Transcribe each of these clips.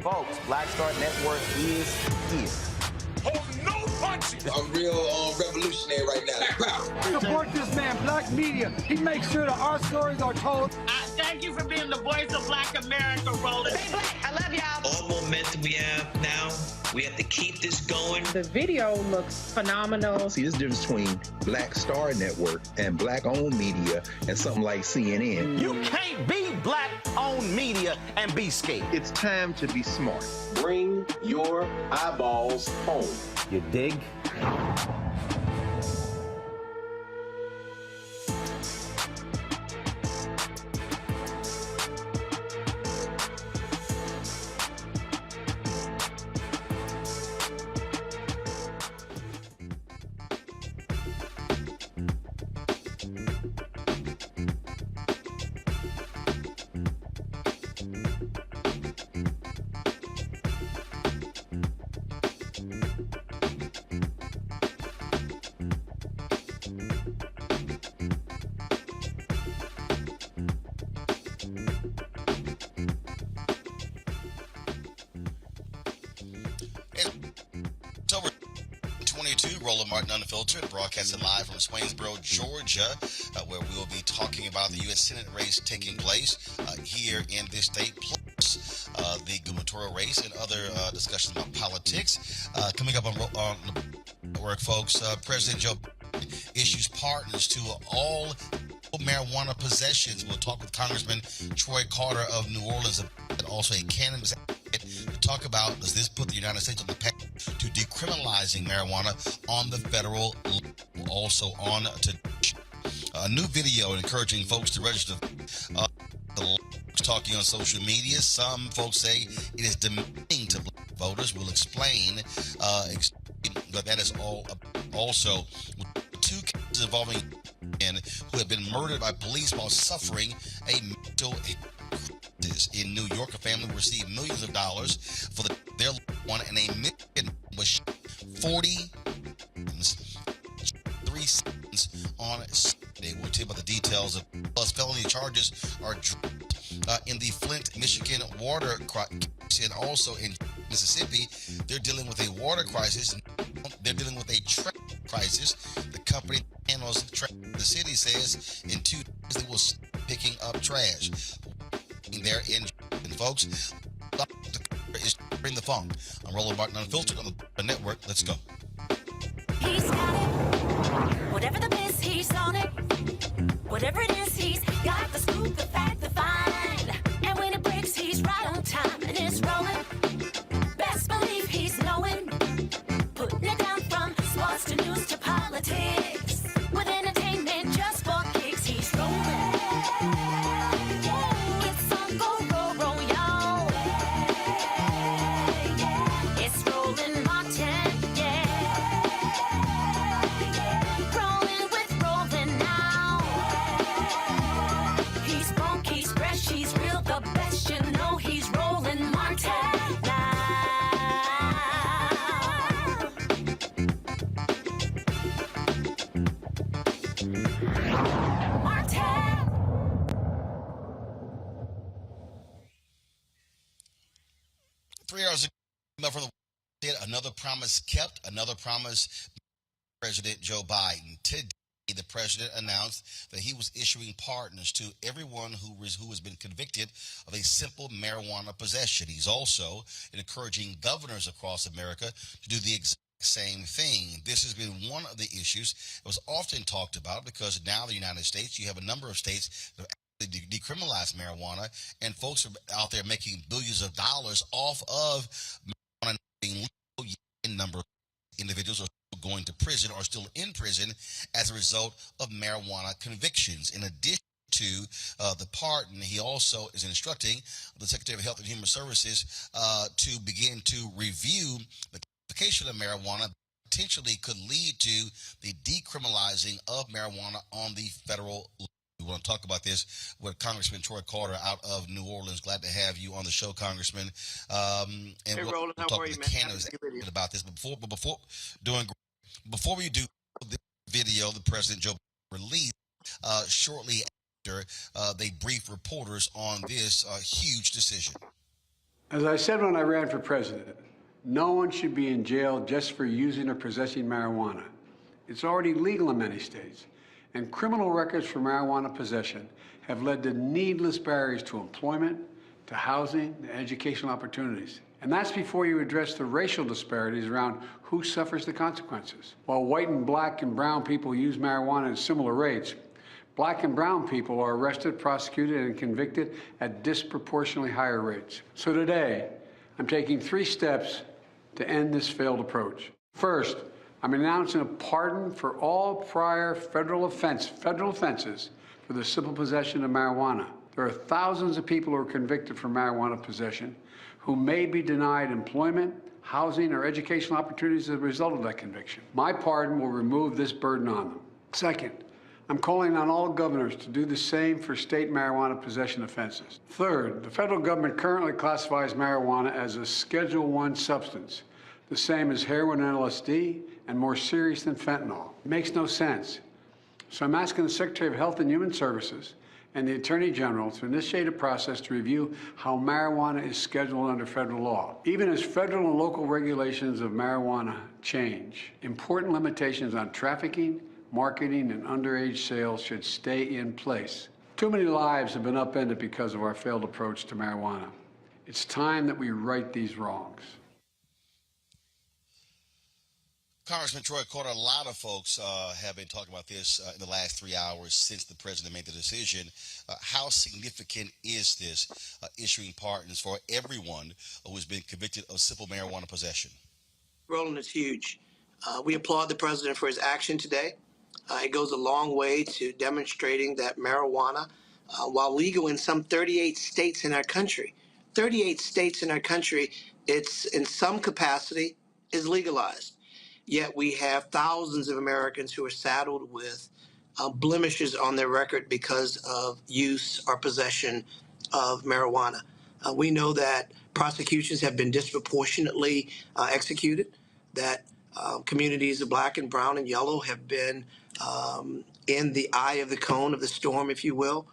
Folks, Black Star Network is here. Oh, no punches! I'm real there right now. Support this man, Black Media. He makes sure that our stories are told. Thank you for being the voice of Black America, Roland. Stay black. I love y'all. All momentum we have now, we have to keep this going. The video looks phenomenal. See, there's a difference between Black Star Network and Black-owned media and something like CNN. You can't be Black-owned media and be scared. It's time to be smart. Bring your eyeballs home. You dig? Roland Martin Unfiltered, broadcasting live from Swainsboro, Georgia, where we will be talking about the U.S. Senate race taking place here in this state, plus the gubernatorial race and other discussions about politics. Coming up on the network, folks, President Joe Biden issues pardons to all marijuana possessions. We'll talk with Congressman Troy Carter of New Orleans, and also a cannabis advocate, to talk about, does this put the United States on the path to decriminalizing marijuana on the federal level? Also on to a new video encouraging folks to register. Talking on social media, some folks say it is demeaning to Black voters. We'll explain, but that is all. Also, two cases involving men who have been murdered by police while suffering a mental crisis. In New York, a family received millions of dollars for their loved one, and a Michigan was 3 seconds on Sunday. We'll tell you about the details of plus felony charges are in the Flint, Michigan water crisis, and also in Mississippi. They're dealing with a water crisis. They're dealing with a trash crisis. The company that handles trash, the city says, in 2 days they will start picking up trash. There in folks, is bring the funk. I'm Roland Martin Unfiltered on the network. Let's go. He's got it. Whatever the miss, he's on it. Whatever it is, he's got the scoop, the fact, the find. And when it breaks, he's right on time and it's rolling. Best believe he's knowing. Putting it down from sports to news to politics. With entertainment just for kicks, he's rolling. It's on go, roll, roll, y'all. It's Roland Martin, yeah. Rolling with Roland now. He's funk, he's fresh, he's real, the best, you know he's Roland Martin now. Martin. 3 hours ago, from the another promise kept, another promise. President Joe Biden today, the president announced that he was issuing pardons to everyone who has been convicted of a simple marijuana possession. He's also encouraging governors across America to do the exact same thing. This has been one of the issues that was often talked about, because now in the United States, you have a number of states that have actually decriminalized marijuana, and folks are out there making billions of dollars off of marijuana being legal. In number of individuals are going to prison or still in prison as a result of marijuana convictions. In addition to the pardon, he also is instructing the Secretary of Health and Human Services to begin to review the classification of marijuana. Potentially could lead to the decriminalizing of marijuana on the federal level. We want to talk about this with Congressman Troy Carter out of New Orleans. Glad to have you on the show, Congressman. And Hey, we'll Roland, how talk are with you, the man? candidates Happy to be with you. about this. But before we do the video, the President Joe Biden released shortly after they briefed reporters on this huge decision. As I said when I ran for president, no one should be in jail just for using or possessing marijuana. It's already legal in many states, and criminal records for marijuana possession have led to needless barriers to employment, to housing, to educational opportunities. And that's before you address the racial disparities around who suffers the consequences. While white and black and brown people use marijuana at similar rates, black and brown people are arrested, prosecuted, and convicted at disproportionately higher rates. So today, I'm taking 3 steps to end this failed approach. First, I'm announcing a pardon for all prior federal offenses for the simple possession of marijuana. There are thousands of people who are convicted for marijuana possession who may be denied employment, housing, or educational opportunities as a result of that conviction. My pardon will remove this burden on them. Second, I'm calling on all governors to do the same for state marijuana possession offenses. Third, the federal government currently classifies marijuana as a Schedule I substance, the same as heroin and LSD, and more serious than fentanyl. It makes no sense. So I'm asking the Secretary of Health and Human Services and the Attorney General to initiate a process to review how marijuana is scheduled under federal law. Even as federal and local regulations of marijuana change, important limitations on trafficking, marketing, and underage sales should stay in place. Too many lives have been upended because of our failed approach to marijuana. It's time that we right these wrongs. Congressman Troy Carter, a lot of folks have been talking about this in the last 3 hours since the president made the decision. How significant is this issuing pardons for everyone who has been convicted of simple marijuana possession? Roland, it's huge. We applaud the president for his action today. It goes a long way to demonstrating that marijuana, while legal in some 38 states in our country, it's in some capacity is legalized. Yet we have thousands of Americans who are saddled with blemishes on their record because of use or possession of marijuana. We know that prosecutions have been disproportionately executed, that communities of black and brown and yellow have been in the eye of the cone of the storm, if you will.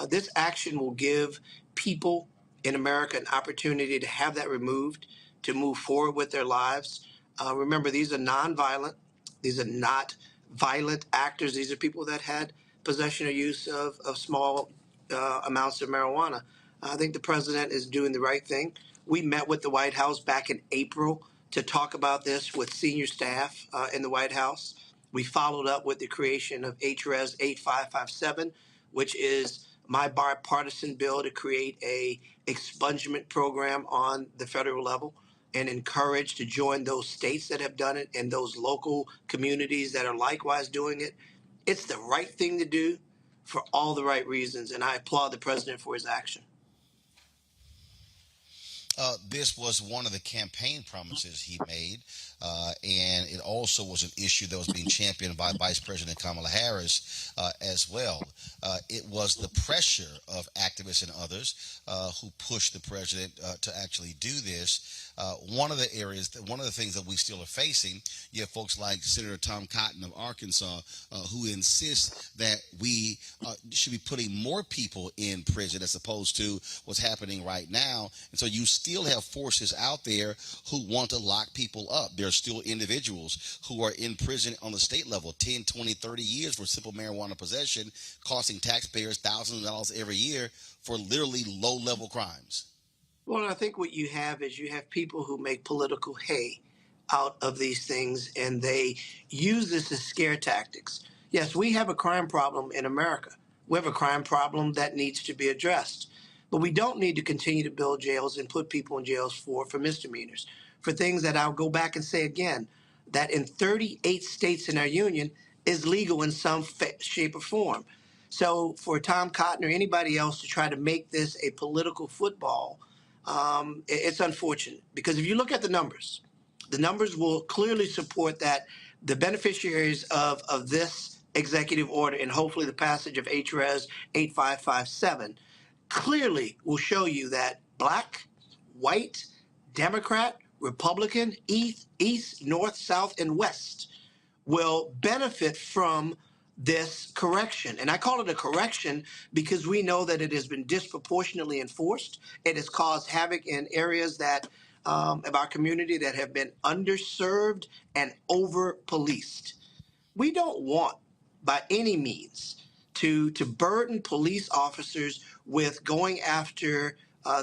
This action will give people in America an opportunity to have that removed, to move forward with their lives. Remember, these are nonviolent. These are not violent actors. These are people that had possession or use of small amounts of marijuana. I think the president is doing the right thing. We met with the White House back in April to talk about this with senior staff in the White House. We followed up with the creation of HRES 8557, which is my bipartisan bill to create a expungement program on the federal level, and encouraged to join those states that have done it and those local communities that are likewise doing it. It's the right thing to do for all the right reasons, and I applaud the president for his action. This was one of the campaign promises he made, and it also was an issue that was being championed by Vice President Kamala Harris as well. It was the pressure of activists and others who pushed the president to actually do this. One of the things that we still are facing, you have folks like Senator Tom Cotton of Arkansas who insists that we should be putting more people in prison as opposed to what's happening right now. And so you still have forces out there who want to lock people up. There are still individuals who are in prison on the state level, 10, 20, 30 years for simple marijuana possession, costing taxpayers thousands of dollars every year for literally low-level crimes. Well, I think what you have is you have people who make political hay out of these things, and they use this as scare tactics. Yes, we have a crime problem in America. We have a crime problem that needs to be addressed. But we don't need to continue to build jails and put people in jails for misdemeanors, for things that I'll go back and say again, that in 38 states in our union is legal in some shape or form. So for Tom Cotton or anybody else to try to make this a political football, it's unfortunate, because if you look at the numbers will clearly support that the beneficiaries of this executive order and hopefully the passage of HRES 8557 clearly will show you that black, white, Democrat, Republican, east, north, south, and west will benefit from this correction. And I call it a correction because we know that it has been disproportionately enforced. It has caused havoc in areas that of our community that have been underserved and over-policed. We don't want, by any means, to burden police officers with going after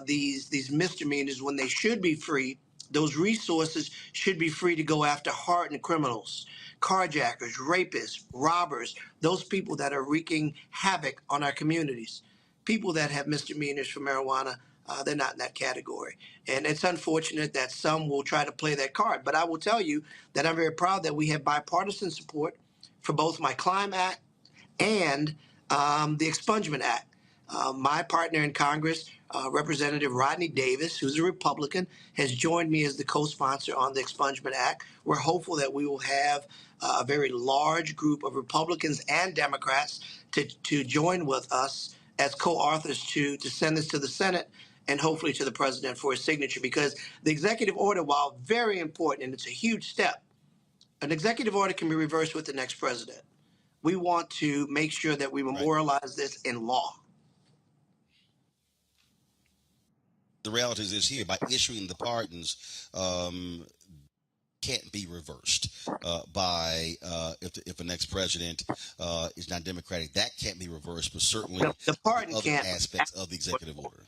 these misdemeanors when they should be free. Those resources should be free to go after hardened criminals, carjackers, rapists, robbers, those people that are wreaking havoc on our communities. People that have misdemeanors for marijuana, they're not in that category. And it's unfortunate that some will try to play that card. But I will tell you that I'm very proud that we have bipartisan support for both my Climb Act and the Expungement Act. My partner in Congress, Representative Rodney Davis, who's a Republican, has joined me as the co-sponsor on the Expungement Act. We're hopeful that we will have a very large group of Republicans and Democrats to join with us as co-authors to send this to the Senate and hopefully to the president for his signature, because the executive order, while very important, and it's a huge step, an executive order can be reversed with the next president. We want to make sure that we memorialize this in law. The reality is this here, by issuing the pardons, can't be reversed by if the next president is not Democratic. That can't be reversed, but certainly the pardon other can't. aspects of the executive order.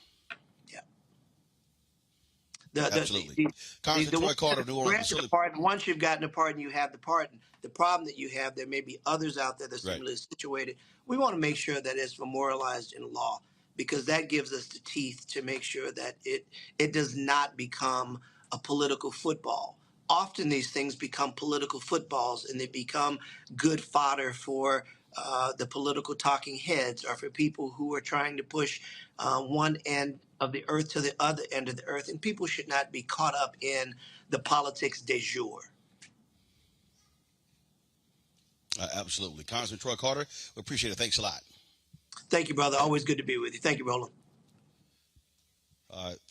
Yeah. Absolutely. Congressman Troy Carter, New Orleans. The pardon. Once you've gotten the pardon, you have the pardon. The problem that you have, there may be others out there that are similarly situated. We want to make sure that it's memorialized in law, because that gives us the teeth to make sure that it does not become a political football. Often these things become political footballs, and they become good fodder for the political talking heads, or for people who are trying to push one end of the earth to the other end of the earth. And people should not be caught up in the politics de jour. Absolutely. Congressman Troy Carter, we appreciate it. Thanks a lot. Thank you, brother. Always good to be with you. Thank you, Roland.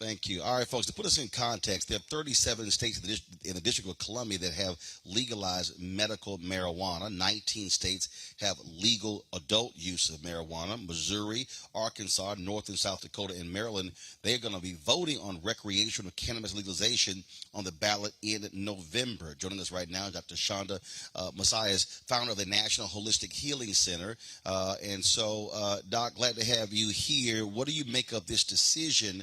Thank you. All right, folks, to put us in context, there are 37 states in the District of Columbia that have legalized medical marijuana. 19 states have legal adult use of marijuana. Missouri, Arkansas, North and South Dakota, and Maryland, they're going to be voting on recreational cannabis legalization on the ballot in November. Joining us right now is Dr. Shonda Messias, founder of the National Holistic Healing Center. And so, Doc, glad to have you here. What do you make of this decision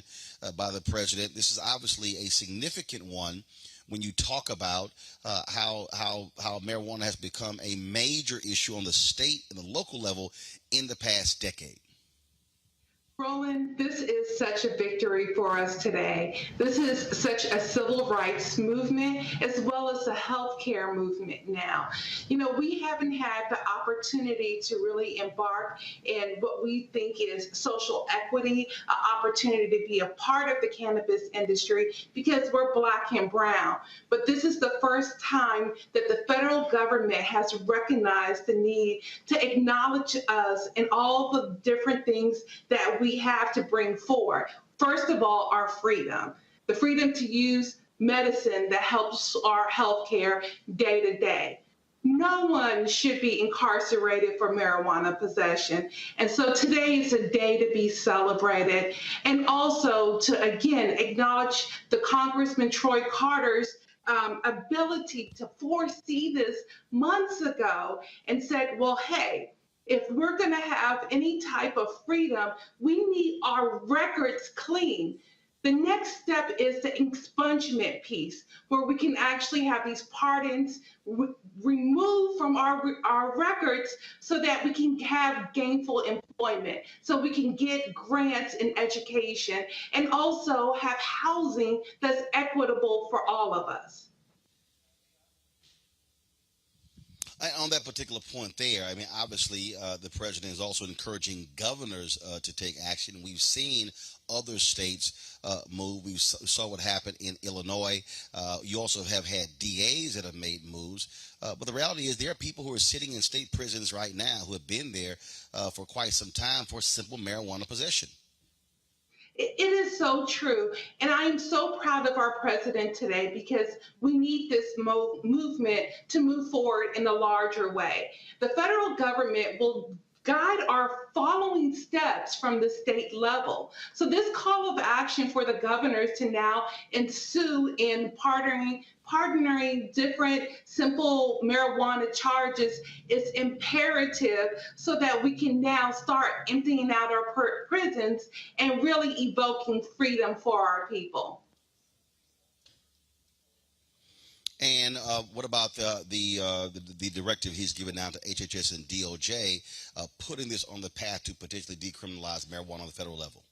by the president? This is obviously a significant one when you talk about how marijuana has become a major issue on the state and the local level in the past decade. Roland, this is such a victory for us today. This is such a civil rights movement as well as a healthcare movement now. You know, we haven't had the opportunity to really embark in what we think is social equity, an opportunity to be a part of the cannabis industry because we're Black and brown. But this is the first time that the federal government has recognized the need to acknowledge us and all the different things that we have to bring forward. First of all, our freedom, the freedom to use medicine that helps our healthcare day to day. No one should be incarcerated for marijuana possession. And so today is a day to be celebrated, and also to, again, acknowledge the Congressman Troy Carter's ability to foresee this months ago and said, well, hey, if we're going to have any type of freedom, we need our records clean. The next step is the expungement piece, where we can actually have these pardons removed from our records so that we can have gainful employment, so we can get grants in education, and also have housing that's equitable for all of us. On that particular point there, I mean, obviously, the president is also encouraging governors to take action. We've seen other states move. We saw what happened in Illinois. You also have had DAs that have made moves. But the reality is there are people who are sitting in state prisons right now who have been there for quite some time for simple marijuana possession. It is so true. And I am so proud of our president today because we need this movement to move forward in a larger way. The federal government will guide our following steps from the state level. So this call of action for the governors to now ensue in pardoning different simple marijuana charges is imperative so that we can now start emptying out our prisons and really evoking freedom for our people. And what about the directive he's given now to HHS and DOJ, putting this on the path to potentially decriminalize marijuana on the federal level?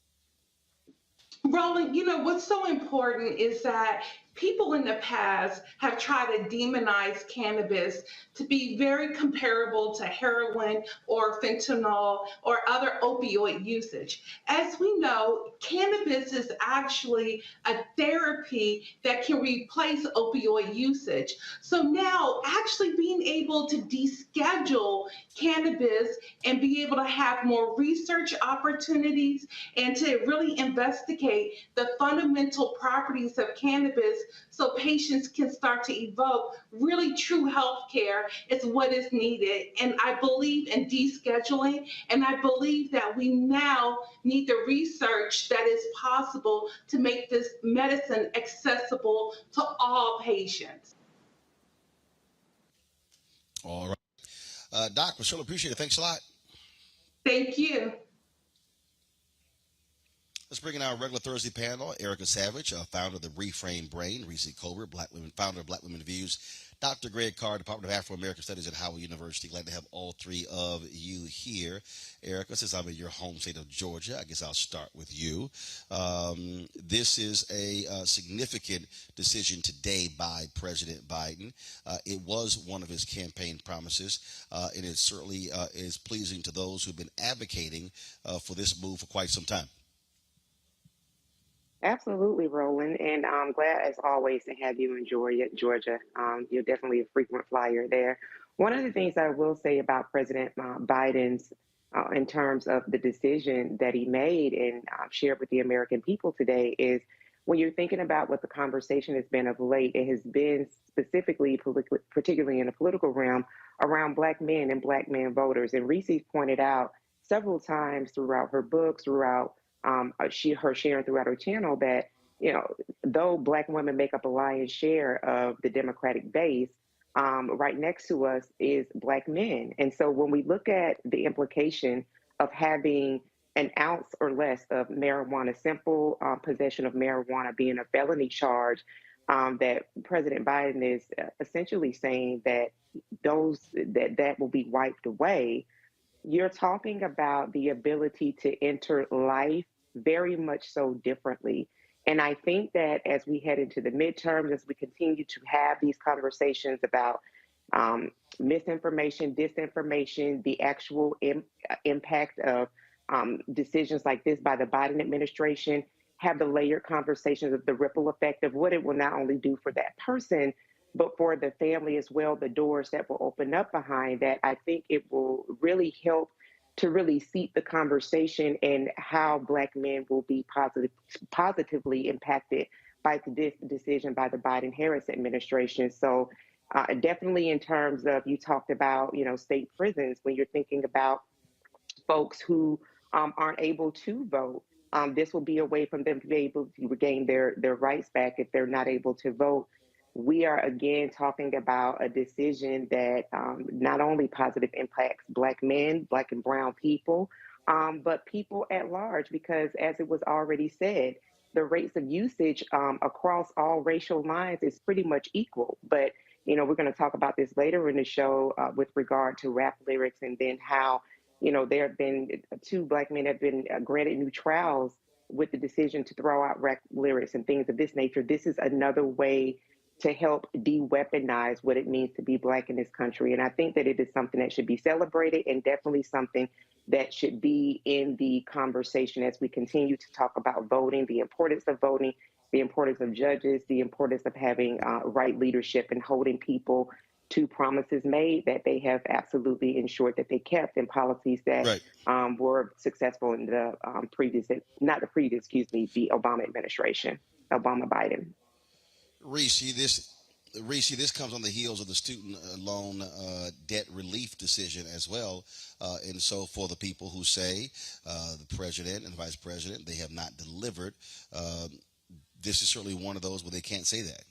Roland, what's so important is that people in the past have tried to demonize cannabis to be very comparable to heroin or fentanyl or other opioid usage. As we know, cannabis is actually a therapy that can replace opioid usage. So now actually being able to deschedule cannabis and be able to have more research opportunities and to really investigate the fundamental properties of cannabis so patients can start to evoke really true health care is what is needed. And I believe in descheduling, and I believe that we now need the research that is possible to make this medicine accessible to all patients. All right. Doc, we sure appreciate it. Thanks a lot. Thank you. Let's bring in our regular Thursday panel. Erica Savage, founder of the Reframe Brain, Reese Colbert, founder of Black Women Views, Dr. Greg Carr, Department of Afro-American Studies at Howard University. Glad to have all three of you here. Erica, since I'm in your home state of Georgia, I guess I'll start with you. This is a significant decision today by President Biden. It was one of his campaign promises, and it certainly is pleasing to those who've been advocating for this move for quite some time. Absolutely, Roland, and I'm glad as always to have you in Georgia. You're definitely a frequent flyer there. One of the things I will say about President Biden's in terms of the decision that he made and shared with the American people today is when you're thinking about what the conversation has been of late, it has been specifically, particularly in the political realm, around Black men and Black man voters. And Reese's pointed out several times throughout her books, throughout her sharing throughout her channel that, though Black women make up a lion's share of the Democratic base, right next to us is Black men. And so when we look at the implication of having an ounce or less of marijuana, simple possession of marijuana being a felony charge, that President Biden is essentially saying that that will be wiped away. You're talking about the ability to enter life very much so differently. And I think that as we head into the midterms, as we continue to have these conversations about misinformation, disinformation, the actual impact of decisions like this by the Biden administration, have the layered conversations of the ripple effect of what it will not only do for that person, but for the family as well, the doors that will open up behind that. I think it will really help to really seat the conversation and how Black men will be positively impacted by this decision by the Biden-Harris administration. So definitely in terms of, you talked about, state prisons, when you're thinking about folks who aren't able to vote, this will be a way for them to be able to regain their rights back if they're not able to vote. We are again talking about a decision that not only positive impacts Black men, Black and brown people, but people at large, because as it was already said, the rates of usage across all racial lines is pretty much equal. But, we're going to talk about this later in the show with regard to rap lyrics, and then how, there have been 2 Black men have been granted new trials with the decision to throw out rap lyrics and things of this nature. This is another way to help de-weaponize what it means to be Black in this country. And I think that it is something that should be celebrated, and definitely something that should be in the conversation as we continue to talk about voting, the importance of voting, the importance of judges, the importance of having right leadership and holding people to promises made that they have absolutely ensured that they kept, and policies that were successful in the the Obama administration, Obama-Biden. Reese, Reese, this comes on the heels of the student loan debt relief decision as well. And so, for the people who say the president and vice president, they have not delivered, this is certainly one of those where they can't say that.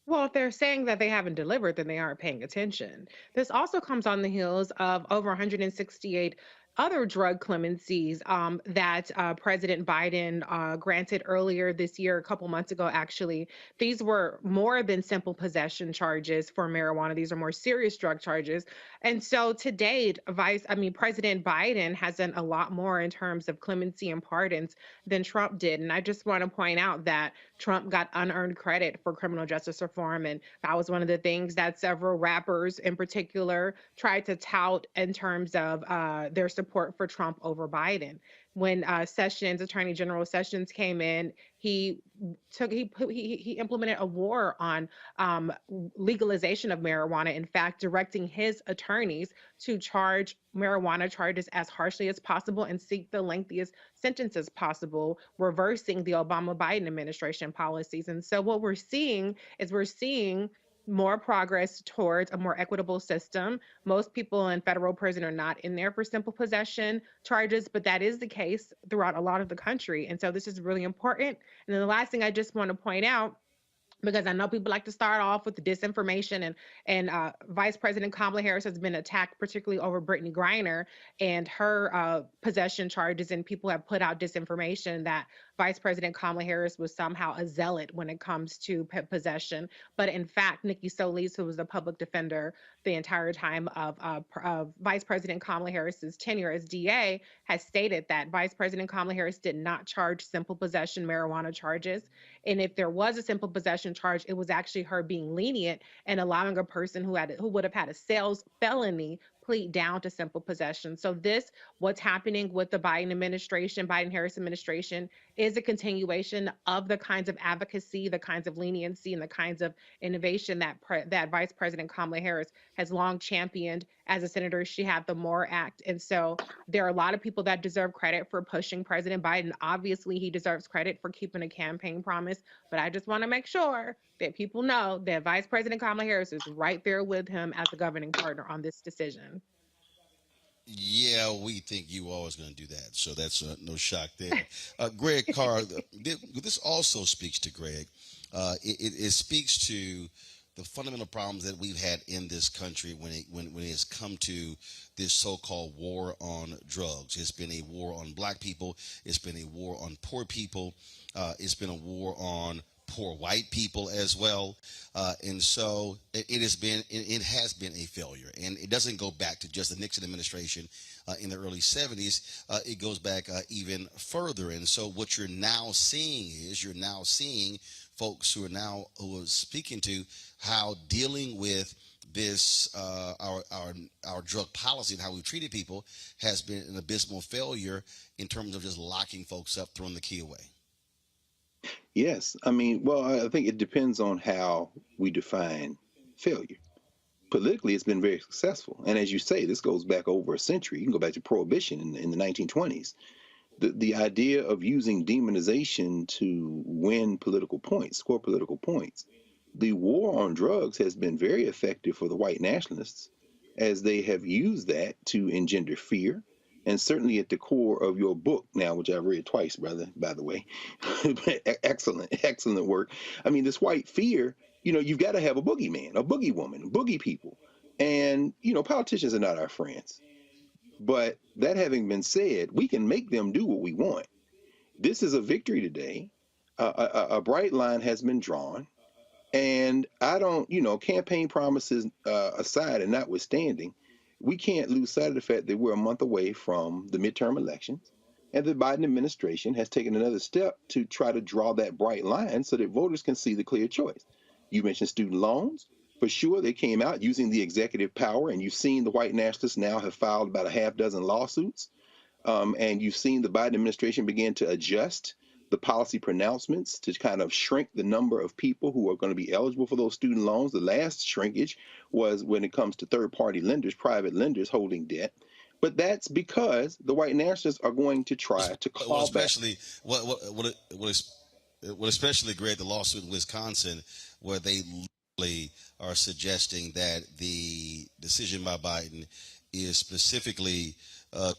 Well, if they're saying that they haven't delivered, then they aren't paying attention. This also comes on the heels of over 168 other drug clemencies that President Biden granted earlier this year, a couple months ago, actually. These were more than simple possession charges for marijuana. These are more serious drug charges. And so to date, President Biden has done a lot more in terms of clemency and pardons than Trump did. And I just want to point out that Trump got unearned credit for criminal justice reform. And that was one of the things that several rappers in particular tried to tout in terms of their support for Trump over Biden. When Attorney General Sessions came in, he implemented a war on legalization of marijuana. In fact, directing his attorneys to charge marijuana charges as harshly as possible and seek the lengthiest sentences possible, reversing the Obama-Biden administration policies. And so what we're seeing more progress towards a more equitable system. Most people in federal prison are not in there for simple possession charges, but that is the case throughout a lot of the country. And so this is really important. And then the last thing I just want to point out, because I know people like to start off with the disinformation, and Vice President Kamala Harris has been attacked, particularly over Brittany Griner and her possession charges, and people have put out disinformation that Vice President Kamala Harris was somehow a zealot when it comes to possession. But in fact, Nikki Solis, who was the public defender the entire time of Vice President Kamala Harris's tenure as DA, has stated that Vice President Kamala Harris did not charge simple possession marijuana charges. And if there was a simple possession charge, it was actually her being lenient and allowing a person who would have had a sales felony plead down to simple possession. So what's happening with the Biden-Harris administration, is a continuation of the kinds of advocacy, the kinds of leniency, and the kinds of innovation that Vice President Kamala Harris has long championed. As a senator, she had the MORE Act. And so there are a lot of people that deserve credit for pushing President Biden. Obviously, he deserves credit for keeping a campaign promise. But I just want to make sure that people know that Vice President Kamala Harris is right there with him as a governing partner on this decision. Yeah, we think you always going to do that. So that's no shock there. Greg Carr, this also speaks to Greg. It speaks to the fundamental problems that we've had in this country when it has come to this so-called war on drugs. It's been a war on black people. It's been a war on poor people. It's been a war on poor white people as well. And so it has been a failure. And it doesn't go back to just the Nixon administration in the early 70s. It goes back even further. And so what you're now seeing folks who are speaking to how dealing with this our drug policy and how we treated people has been an abysmal failure in terms of just locking folks up, throwing the key away. Yes. I mean, well, I think it depends on how we define failure. Politically, it's been very successful. And as you say, this goes back over a century. You can go back to Prohibition in the 1920s. The idea of using demonization to win political points, score political points. The war on drugs has been very effective for the white nationalists, as they have used that to engender fear. And certainly at the core of your book now, which I've read twice, brother, by the way, excellent work. I mean, this white fear, you've got to have a boogeyman, a boogie woman, boogie people. And, politicians are not our friends. But that having been said, we can make them do what we want. This is a victory today. A bright line has been drawn. And I don't, campaign promises aside and notwithstanding, we can't lose sight of the fact that we're a month away from the midterm elections, and the Biden administration has taken another step to try to draw that bright line so that voters can see the clear choice. You mentioned student loans. For sure, they came out using the executive power, and you've seen the white nationalists now have filed about a half dozen lawsuits, and you've seen the Biden administration begin to adjust the policy pronouncements to kind of shrink the number of people who are going to be eligible for those student loans. The last shrinkage was when it comes to third-party lenders, private lenders holding debt. But that's because the white nationalists are going to try to claw back. Especially, Greg, the lawsuit in Wisconsin, where they are suggesting that the decision by Biden is specifically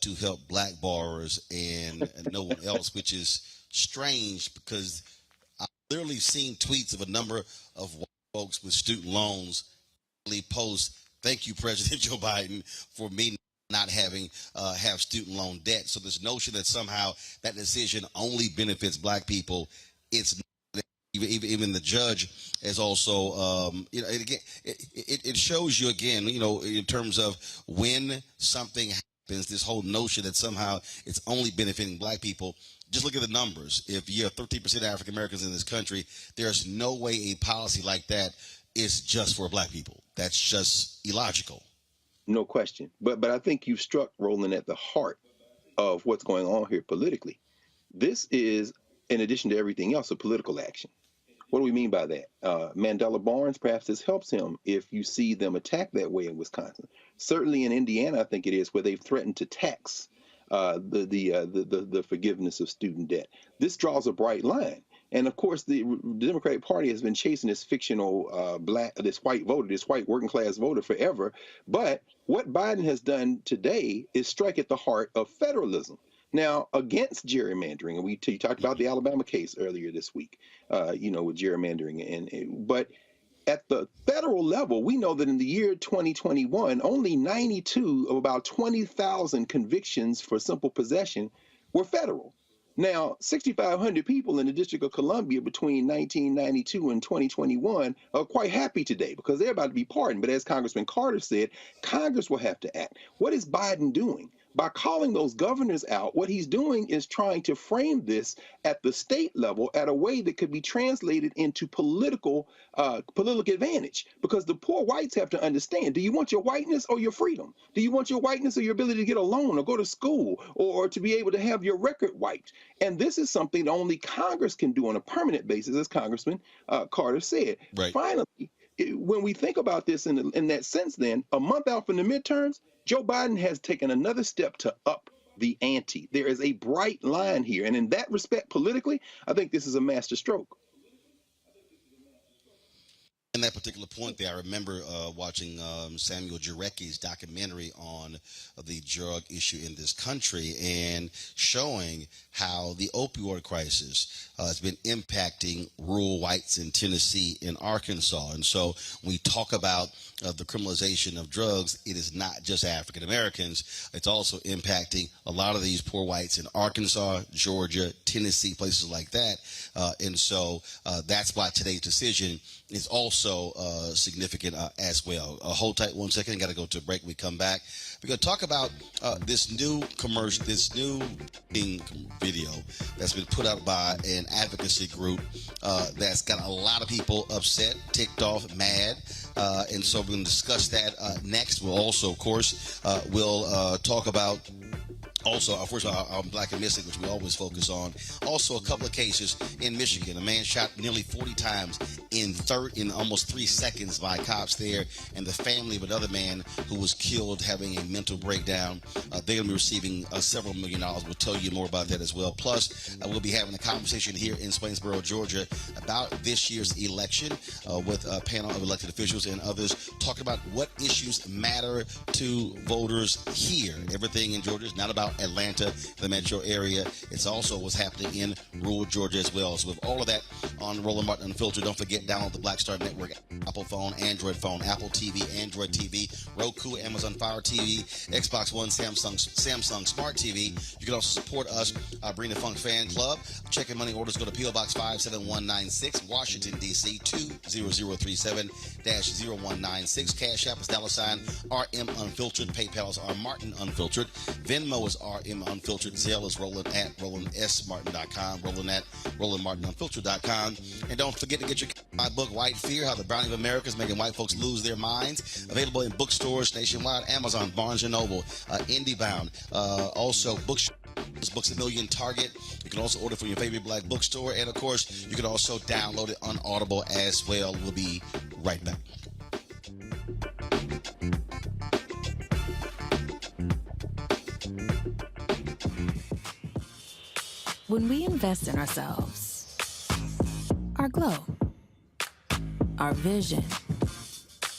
to help black borrowers and no one else, which is strange because I've literally seen tweets of a number of white folks with student loans post, "Thank you, President Joe Biden, for me not having have student loan debt." So this notion that somehow that decision only benefits black people, it's not. Even the judge is also, it shows you again, in terms of when something happens, this whole notion that somehow it's only benefiting black people. Just look at the numbers. If you have 13% African Americans in this country, there's no way a policy like that is just for black people. That's just illogical. No question. But I think you've struck, Roland, at the heart of what's going on here politically. This is, in addition to everything else, a political action. What do we mean by that? Mandela Barnes, perhaps this helps him if you see them attack that way in Wisconsin. Certainly in Indiana, I think it is, where they've threatened to tax the forgiveness of student debt. This draws a bright line. And of course, the Democratic Party has been chasing this fictional this white voter, this white working class voter forever. But what Biden has done today is strike at the heart of federalism. Now, against gerrymandering, and you talked about the Alabama case earlier this week, with gerrymandering, but at the federal level, we know that in the year 2021, only 92 of about 20,000 convictions for simple possession were federal. Now, 6,500 people in the District of Columbia between 1992 and 2021 are quite happy today because they're about to be pardoned. But as Congressman Carter said, Congress will have to act. What is Biden doing? By calling those governors out, what he's doing is trying to frame this at the state level at a way that could be translated into political advantage. Because the poor whites have to understand, do you want your whiteness or your freedom? Do you want your whiteness or your ability to get a loan or go to school or to be able to have your record wiped? And this is something that only Congress can do on a permanent basis, as Congressman Carter said. Right. Finally, when we think about this in that sense, then, a month out from the midterms, Joe Biden has taken another step to up the ante. There is a bright line here. And in that respect, politically, I think this is a master stroke. In that particular point there, I remember watching Samuel Jarecki's documentary on the drug issue in this country and showing how the opioid crisis has been impacting rural whites in Tennessee and Arkansas. And so when we talk about the criminalization of drugs, it is not just African Americans. It's also impacting a lot of these poor whites in Arkansas, Georgia, Tennessee, places like that. And so that's why today's decision is also significant as well. Hold tight 1 second. Got to go to a break. We come back. We're going to talk about this new commercial, this new video that's been put out by an advocacy group that's got a lot of people upset, ticked off, mad. And so we're going to discuss that next. We'll also, of course, talk about also, first of all, Black and Missing, which we always focus on. Also, a couple of cases in Michigan. A man shot nearly 40 times in almost 3 seconds by cops there, and the family of another man who was killed having a mental breakdown. They're going to be receiving several $1 million. We'll tell you more about that as well. Plus, we'll be having a conversation here in Swainsboro, Georgia, about this year's election with a panel of elected officials and others talking about what issues matter to voters here. Everything in Georgia is not about Atlanta, the metro area. It's also what's happening in rural Georgia as well. So with all of that on Roland Martin Unfiltered, don't forget, download the Black Star Network, Apple phone, Android phone, Apple TV, Android TV, Roku, Amazon Fire TV, Xbox One, Samsung Smart TV. You can also support us, Bring the Funk Fan Club. Check and money orders, go to P.O. Box 57196, Washington, D.C. 20037-0196. Cash App is $RM Unfiltered. PayPal is R Martin Unfiltered. Venmo is RM Unfiltered. Zelle is Roland at RolandSMartin.com. Roland at RolandMartinUnfiltered.com. And don't forget to get my book, White Fear, How the Browning of America is Making White Folks Lose Their Minds. Available in bookstores nationwide, Amazon, Barnes & Noble, IndieBound. Also, Books a Million, Target. You can also order from your favorite black bookstore. And, of course, you can also download it on Audible as well. We'll be right back. When we invest in ourselves, our glow, our vision,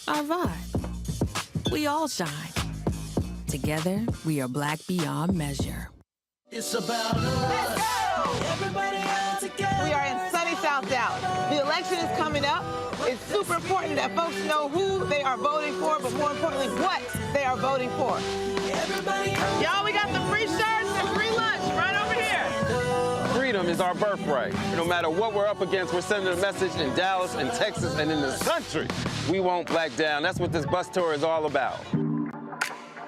our vibe. We all shine. Together, we are Black beyond measure. It's about us. Everybody out together. We are in sunny South Dallas. The election is coming up. It's super important that folks know who they are voting for, but more importantly, what they are voting for. Y'all, we got the free shirts and free lunch right over here. Freedom is our birthright. No matter what we're up against, we're sending a message in Dallas and Texas and in this country. We won't back down. That's what this bus tour is all about.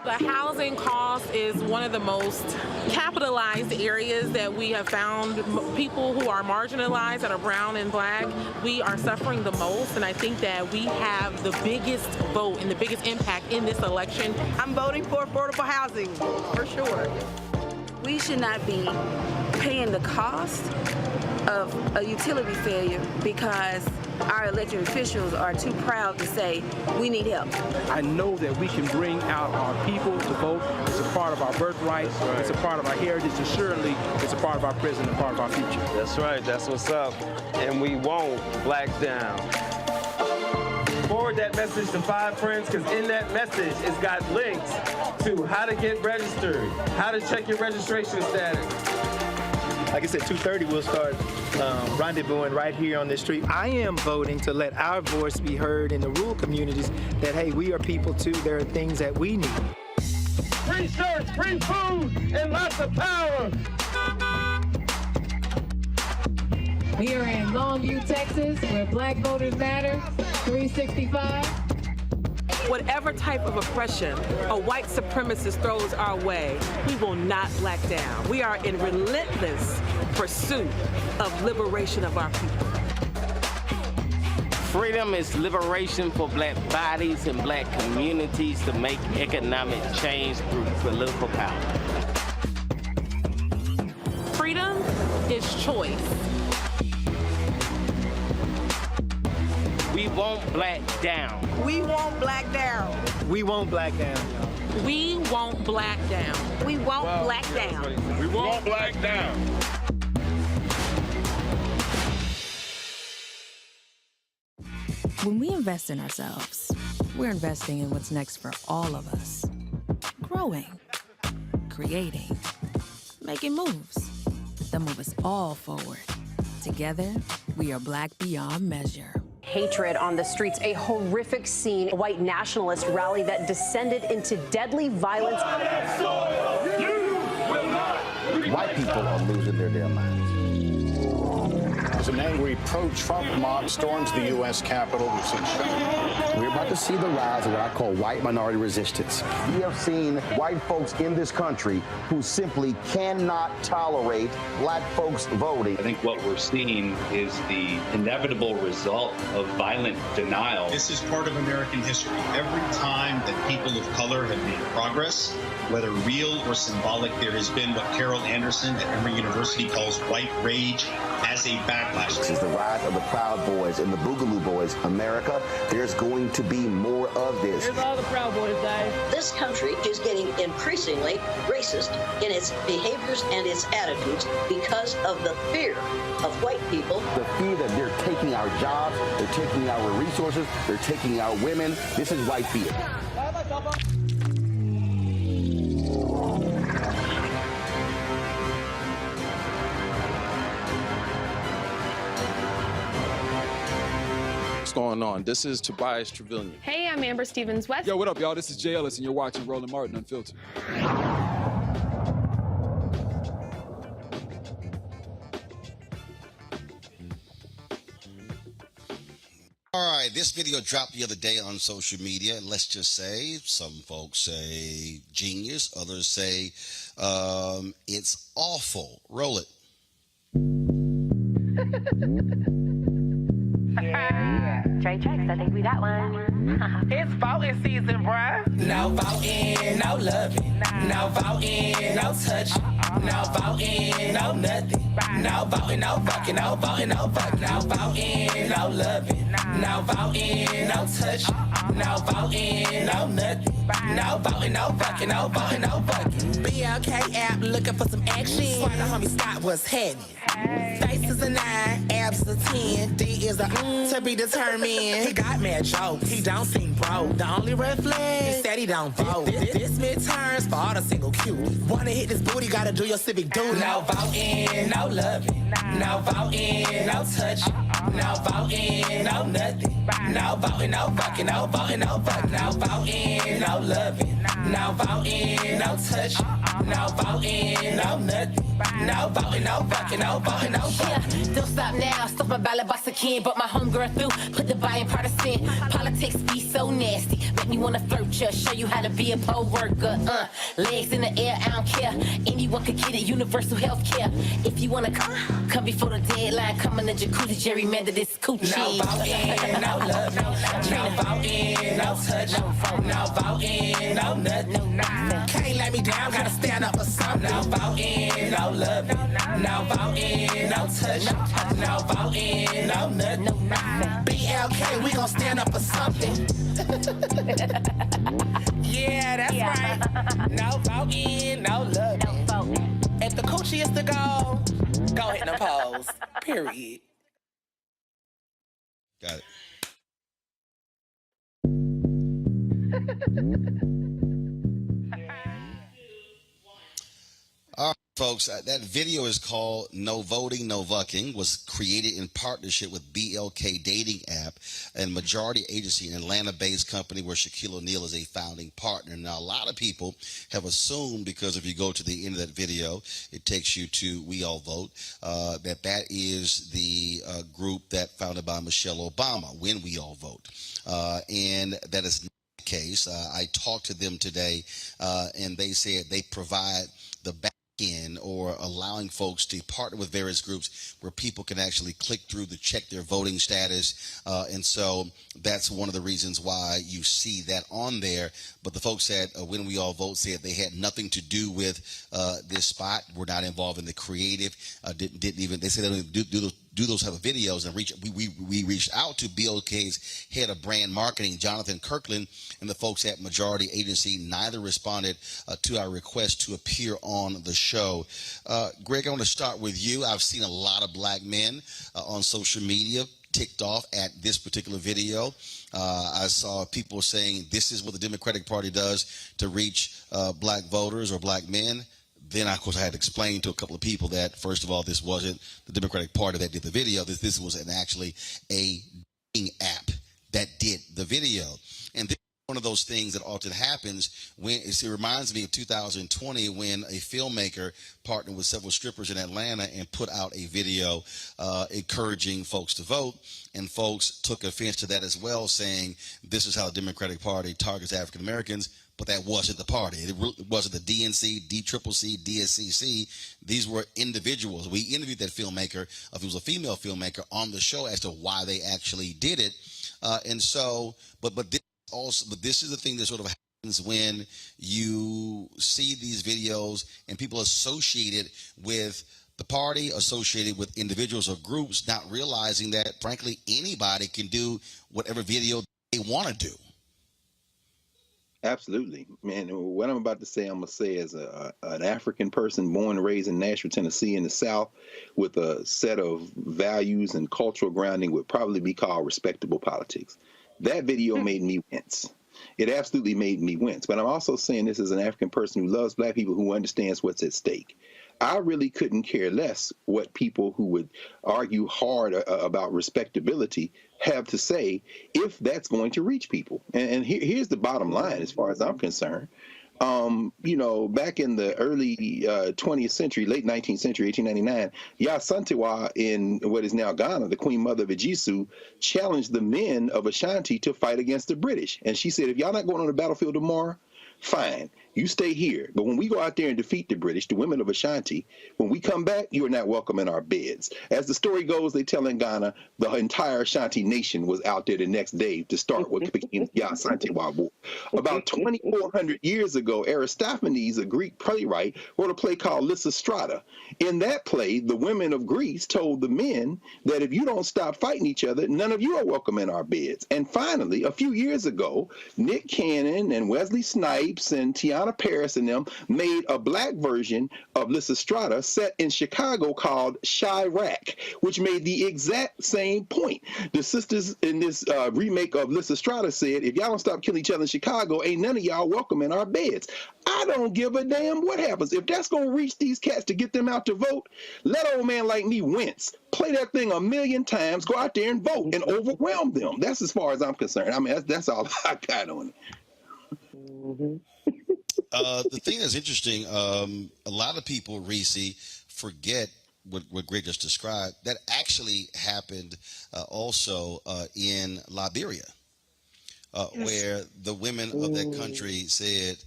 The housing cost is one of the most capitalized areas that we have found. People who are marginalized, that are brown and black, we are suffering the most, and I think that we have the biggest vote and the biggest impact in this election. I'm voting for affordable housing, for sure. We should not be paying the cost of a utility failure because our elected officials are too proud to say, we need help. I know that we can bring out our people to vote. It's a part of our birthright. It's a part of our heritage, and surely it's a part of our present and part of our future. That's right. That's what's up. And we won't black down. Forward that message to 5 friends, because in that message, it's got links to how to get registered, how to check your registration status. Like I said, 2:30 we'll start rendezvousing right here on this street. I am voting to let our voice be heard in the rural communities that, hey, we are people too. There are things that we need. Free shirts, free food, and lots of power. We are in Longview, Texas, where Black Voters Matter, 365. Whatever type of oppression a white supremacist throws our way, we will not black down. We are in relentless pursuit of liberation of our people. Freedom is liberation for black bodies and black communities to make economic change through political power. Freedom is choice. We won't black down. We won't black down. We won't black down. We won't black down. We won't black down. We won't black down. When we invest in ourselves, we're investing in what's next for all of us. Growing, creating, making moves that move us all forward. Together, we are Black beyond measure. Hatred on the streets, a horrific scene, a white nationalist rally that descended into deadly violence. White people are losing their damn minds. As an angry pro-Trump mob storms the U.S. Capitol, we're about to see the rise of what I call white minority resistance. We have seen white folks in this country who simply cannot tolerate black folks voting. I think what we're seeing is the inevitable result of violent denial. This is part of American history. Every time that people of color have made progress, whether real or symbolic, there has been what Carol Anderson at Emory University calls white rage as a backlash. This is the rise of the Proud Boys and the Boogaloo Boys. America, there's going to be more of this. Here's all the Proud Boys, guys. This country is getting increasingly racist in its behaviors and its attitudes because of the fear of white people. The fear that they're taking our jobs, they're taking our resources, they're taking our women. This is white fear. What's going on? This is Tobias Trevelyan. Hey, I'm Amber Stevens-West. Yo, what up, y'all? This is Jay Ellis, and you're watching Roland Martin Unfiltered. All right, this video dropped the other day on social media. Let's just say, some folks say genius, others say it's awful. Roll it. Yeah. Trey checks, I think we got one. It's voting season, bruh. No voting, no loving. No voting, no touching. No voting, no nothing. No voting, no fucking. No voting, no fucking. No voting, no loving. No voting, no touching. No voting, no nothing. No voting, no fucking, no voting, no fucking. BLK app looking for some action. Swear the homie Scott was happening. Face is a 9, abs is a 10, D is a to be determined. He got mad jokes, he don't seem broke. The only red flag is that he don't vote. This midterms for all the single cute. Wanna hit this booty, gotta do your civic duty. No voting, no loving. No voting, no touching. No voting, no nothing. No voting, no fucking, no voting, no fucking. No voting, no loving. No voting, no touching. No voting, no nothing. No voting, no fucking, no voting, no fucking. Yeah, don't stop now. Stop my ballot boss again. But my homegirl through. Put the buy in partisan. Politics be so nasty. Make me wanna flirt ya. Show you how to be a poll worker. Legs in the air, I don't care. Anyone could get it. Universal health care. If you wanna come before the deadline. Come in the jacuzzi, gerrymander this coochie. No voting, no love. No voting, no touch. No voting, no nothing. Can't let me down. Gotta stand up for something. No voting, no love. No voting, no touch. No voting, no nothing. BLK, we gon' stand up for something. Yeah, that's right. No voting, no love. If the coochie is the goal, go hit the polls. Period. Got it. All right, folks, that video is called No Voting, No Vucking, was created in partnership with BLK Dating App and majority agency, an Atlanta-based company where Shaquille O'Neal is a founding partner. Now, a lot of people have assumed, because if you go to the end of that video, it takes you to We All Vote, that is the group that founded by Michelle Obama, When We All Vote. And that is not the case. I talked to them today, and they said they provide the back end, or allowing folks to partner with various groups where people can actually click through to check their voting status. And so that's one of the reasons why you see that on there. But the folks at When We All Vote said they had nothing to do with this spot. We're not involved in the creative. Didn't even, they said they don't do those type of videos. And we reached out to BLK's head of brand marketing, Jonathan Kirkland, and the folks at Majority Agency. Neither responded to our request to appear on the show. Greg, I want to start with you. I've seen a lot of black men on social media ticked off at this particular video. I saw people saying this is what the Democratic Party does to reach black voters or black men. Then, of course, I had to explain to a couple of people that, first of all, this wasn't the Democratic Party that did the video. This was actually a dating app that did the video. And this is one of those things that often happens when it reminds me of 2020 when a filmmaker partnered with several strippers in Atlanta and put out a video encouraging folks to vote. And folks took offense to that as well, saying this is how the Democratic Party targets African Americans. But that wasn't the party. It wasn't the DNC, DCCC, DSCC. These were individuals. We interviewed that filmmaker, if it was a female filmmaker, on the show as to why they actually did it. And so, but this is the thing that sort of happens when you see these videos and people associated with the party, associated with individuals or groups, not realizing that, frankly, anybody can do whatever video they want to do. Absolutely, man. What I'm about to say, I'm gonna say as an African person born and raised in Nashville, Tennessee, in the South, with a set of values and cultural grounding, would probably be called respectable politics. That video made me wince. It absolutely made me wince. But I'm also saying this as an African person who loves black people, who understands what's at stake. I really couldn't care less what people who would argue hard about respectability have to say if that's going to reach people. And here's the bottom line as far as I'm concerned. You know, back in the early 20th century, late 19th century, 1899, Yasantewa in what is now Ghana, the Queen Mother of Ejisu, challenged the men of Ashanti to fight against the British. And she said, if y'all not going on the battlefield tomorrow, fine. You stay here. But when we go out there and defeat the British, the women of Ashanti, when we come back, you are not welcome in our beds. As the story goes, they tell in Ghana, the entire Ashanti nation was out there the next day to start what became the Asante-Wa War. About 2,400 years ago, Aristophanes, a Greek playwright, wrote a play called Lysistrata. In that play, the women of Greece told the men that if you don't stop fighting each other, none of you are welcome in our beds. And finally, a few years ago, Nick Cannon and Wesley Snipes and Tiana Paris and them made a black version of Lysistrata set in Chicago called Chirac, which made the exact same point. The sisters in this remake of Lysistrata said, if y'all don't stop killing each other in Chicago, ain't none of y'all welcome in our beds. I don't give a damn what happens. If that's going to reach these cats to get them out to vote, let old man like me wince. Play that thing 1,000,000 times, go out there and vote and overwhelm them. That's as far as I'm concerned. I mean, that's all I got on it. The thing that's interesting, a lot of people, Reese, forget what Greg just described. That actually happened also in Liberia, where the women of that country said,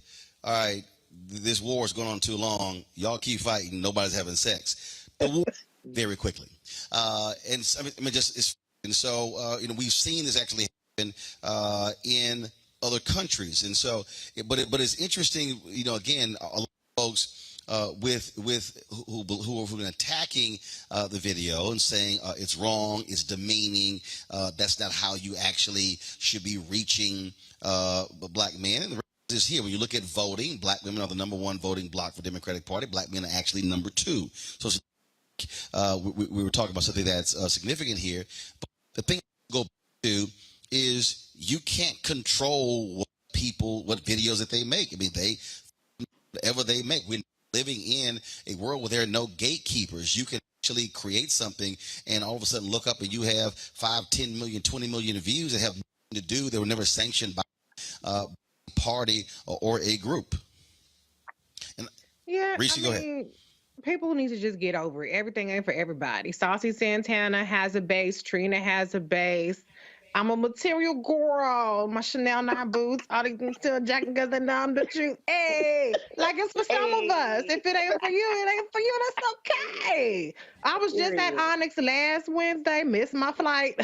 all right, this war is going on too long. Y'all keep fighting. Nobody's having sex. The war very quickly. And so, we've seen this actually happen in other countries. And so, but it's interesting, again, a lot of folks who have been attacking the video and saying it's wrong, it's demeaning, that's not how you actually should be reaching black men. And the is here. When you look at voting, black women are the #1 voting bloc for Democratic Party. Black men are actually #2. So we were talking about something that's significant here. But the thing I go back to is you can't control what videos that they make. I mean, whatever they make. We're living in a world where there are no gatekeepers. You can actually create something and all of a sudden look up and you have 5, 10 million, 20 million views that have nothing to do. They were never sanctioned by party or a group. And yeah, Reese, go ahead. People need to just get over it. Everything ain't for everybody. Saucy Santana has a base. Trina has a base. I'm a material girl. My Chanel 9 boots, all these things still jacking because they know I'm the truth. Hey, like it's for some of us. If it ain't for you, it ain't for you. That's okay. I was just at Onyx last Wednesday, missed my flight.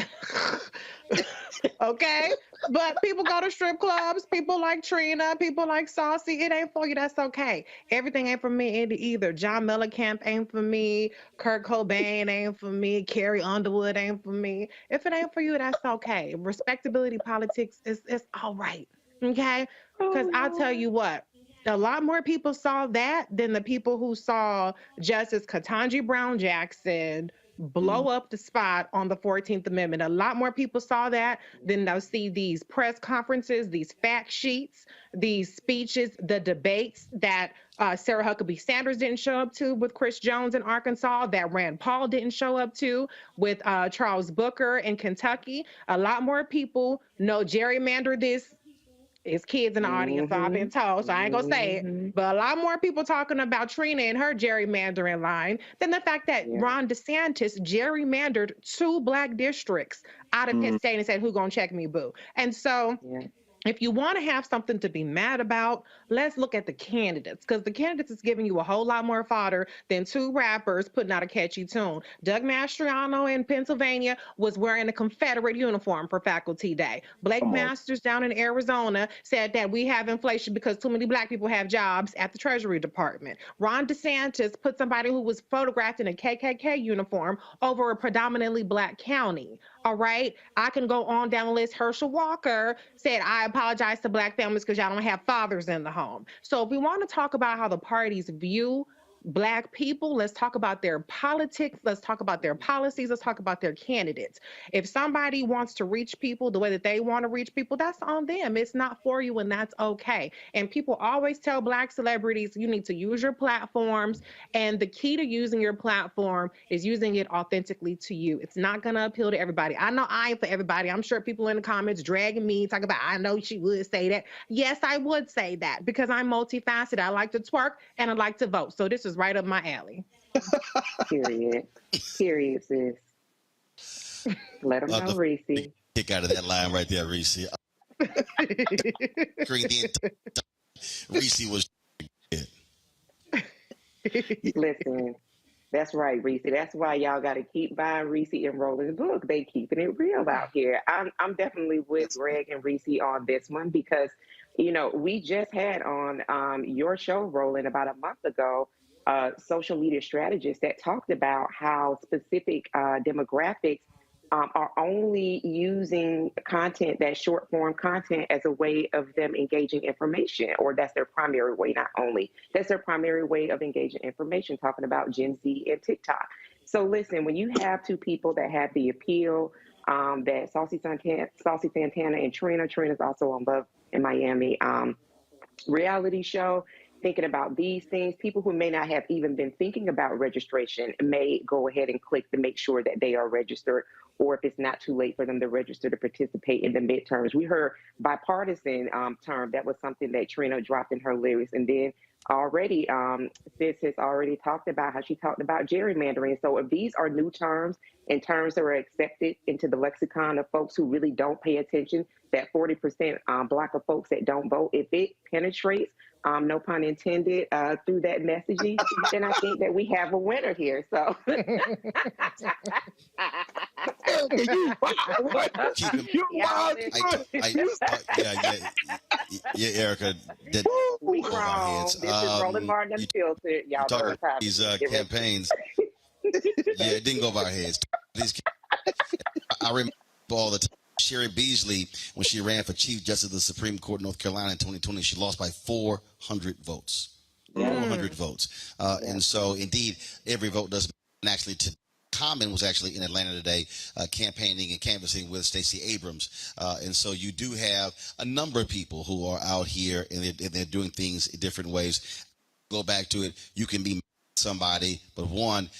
Okay, but people go to strip clubs. People like Trina. People like Saucy. It ain't for you. That's okay. Everything ain't for me either. John Mellencamp ain't for me. Kurt Cobain ain't for me. Carrie Underwood ain't for me. If it ain't for you, that's okay. Respectability politics is all right. Okay, because I'll tell you what. A lot more people saw that than the people who saw Justice Ketanji Brown Jackson blow up the spot on the 14th Amendment. A lot more people saw that than they'll see these press conferences, these fact sheets, these speeches, the debates that Sarah Huckabee Sanders didn't show up to with Chris Jones in Arkansas, that Rand Paul didn't show up to with Charles Booker in Kentucky. A lot more people know gerrymander this. It's kids in the audience, so I've been told, so I ain't gonna say it. But a lot more people talking about Trina and her gerrymandering line than the fact that Ron DeSantis gerrymandered 2 black districts out of Penn State and said, who gonna check me, boo? And so if you want to have something to be mad about, let's look at the candidates, because the candidates is giving you a whole lot more fodder than 2 rappers putting out a catchy tune. Doug Mastriano in Pennsylvania was wearing a Confederate uniform for Faculty Day. Blake Masters down in Arizona said that we have inflation because too many black people have jobs at the Treasury Department. Ron DeSantis put somebody who was photographed in a KKK uniform over a predominantly black county. All right, I can go on down the list. Herschel Walker said, I apologize to black families because y'all don't have fathers in the home. So if we want to talk about how the parties view black people, let's talk about their politics, let's talk about their policies, let's talk about their candidates. If somebody wants to reach people the way that they want to reach people, that's on them. It's not for you, and that's okay. And people always tell black celebrities, you need to use your platforms, and the key to using your platform is using it authentically to you. It's not going to appeal to everybody. I know I ain't for everybody. I'm sure people in the comments dragging me, talking about, I know she would say that. Yes, I would say that because I'm multifaceted. I like to twerk and I like to vote. So this is right up my alley. Period, sis. Let them know, Reese. Kick out of that line right there, Reese. Reese was. Listen, that's right, Reese. That's why y'all got to keep buying Reese and Roland's book. They keeping it real out here. I'm definitely with Greg and Reese on this one because, you know, we just had on your show, Roland, about a month ago, social media strategists that talked about how specific demographics are only using content, that short form content, as a way of them engaging information, or that's their primary way, not only. That's their primary way of engaging information, talking about Gen Z and TikTok. So listen, when you have two people that have the appeal, that Saucy Santana and Trina's also on Love in Miami reality show, thinking about these things, people who may not have even been thinking about registration may go ahead and click to make sure that they are registered, or if it's not too late for them to register to participate in the midterms. We heard bipartisan term. That was something that Trina dropped in her lyrics. And then already, Sis has already talked about how she talked about gerrymandering. So if these are new terms and terms that are accepted into the lexicon of folks who really don't pay attention, that 40% Black of folks that don't vote, if it penetrates, no pun intended, through that messaging, then I think that we have a winner here. So. Yeah, Erica. We wrong. This is Roland Martin Unfiltered. Y'all talking about these campaigns. Yeah, it didn't go over our heads. I remember all the time. Sherry Beasley, when she ran for Chief Justice of the Supreme Court of North Carolina in 2020, she lost by 400 votes. 400 votes. And so, indeed, every vote does matter. Actually, Common was actually in Atlanta today campaigning and canvassing with Stacey Abrams. And so you do have a number of people who are out here and they're doing things in different ways. Go back to it. You can be somebody, but one,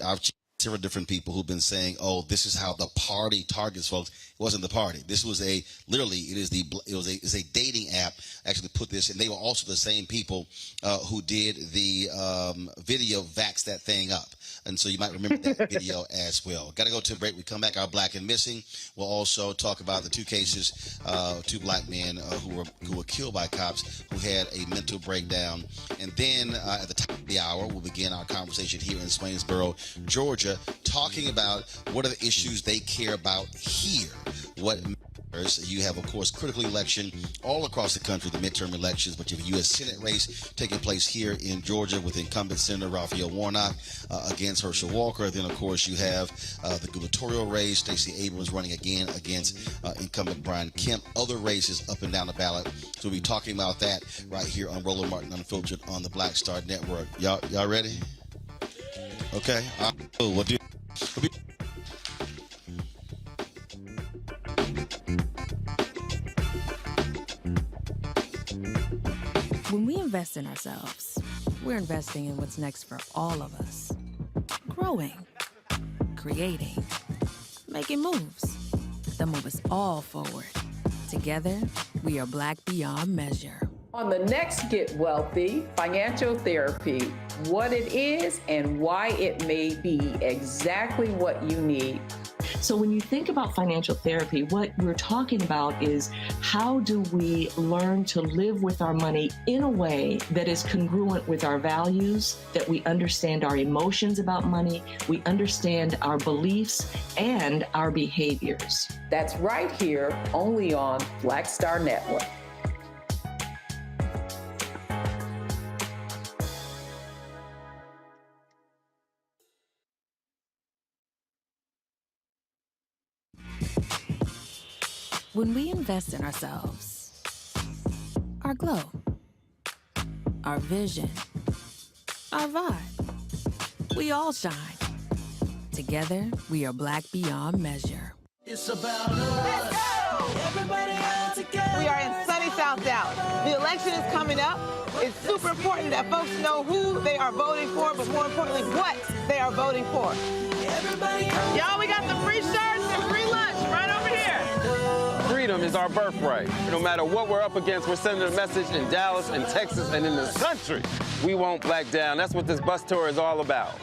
I've several different people who've been saying, "Oh, this is how the party targets folks." It wasn't the party. This was it's a dating app. Actually, put this, and they were also the same people who did the video "Vax That Thing Up," and so you might remember that video as well. Got to go to a break. We come back. Our Black and Missing. We'll also talk about the two cases, two Black men who were killed by cops who had a mental breakdown, and then at the top of the hour, we'll begin our conversation here in Swainsboro, Georgia, talking about what are the issues they care about here, what matters. You have, of course, critical election all across the country, the midterm elections, but you have a U.S. Senate race taking place here in Georgia with incumbent Senator Raphael Warnock against Herschel Walker. Then, of course, you have the gubernatorial race, Stacey Abrams running again against incumbent Brian Kemp, other races up and down the ballot. So we'll be talking about that right here on Roland Martin Unfiltered on the Black Star Network. Y'all ready? Okay. We'll do. When we invest in ourselves, we're investing in what's next for all of us. Growing, creating, making moves that move us all forward. Together, we are Black beyond measure. On the next Get Wealthy, financial therapy, what it is and why it may be exactly what you need. So when you think about financial therapy, what we're talking about is how do we learn to live with our money in a way that is congruent with our values, that we understand our emotions about money, we understand our beliefs and our behaviors. That's right here, only on Black Star Network. When we invest in ourselves, our glow, our vision, our vibe, we all shine. Together, we are Black beyond measure. It's about us. Everybody out together. We are in sunny South Dallas. The election is coming up. It's super important that folks know who they are voting for, but more importantly, what they are voting for. Y'all, we got the free shirts and free lunch right over here. Freedom is our birthright. No matter what we're up against, we're sending a message in Dallas and Texas and in the country. We won't back down. That's what this bus tour is all about.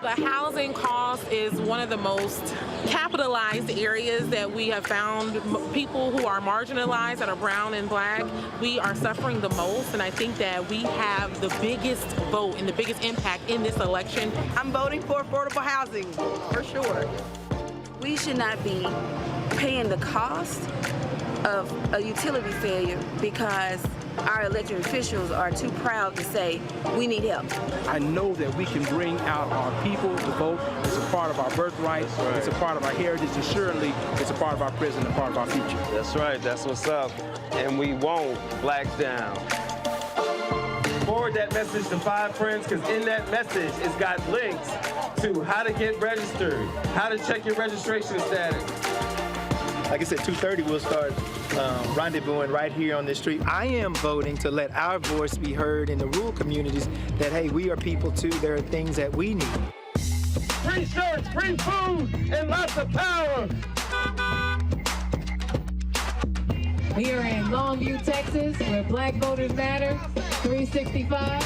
The housing cost is one of the most capitalized areas that we have found. People who are marginalized, that are brown and black, we are suffering the most, and I think that we have the biggest vote and the biggest impact in this election. I'm voting for affordable housing, for sure. We should not be paying the cost of a utility failure because our elected officials are too proud to say we need help. I know that we can bring out our people to vote. It's a part of our birthright. Right. It's a part of our heritage, and surely it's a part of our present and part of our future. That's right. That's what's up. And we won't black down. Forward that message to 5 friends, because in that message, it's got links to how to get registered, how to check your registration status. Like I said, 2:30 we'll start rendezvousing right here on this street. I am voting to let our voice be heard in the rural communities that, hey, we are people too. There are things that we need. Free shirts, free food, and lots of power. We are in Longview, Texas, where Black Voters Matter, 365.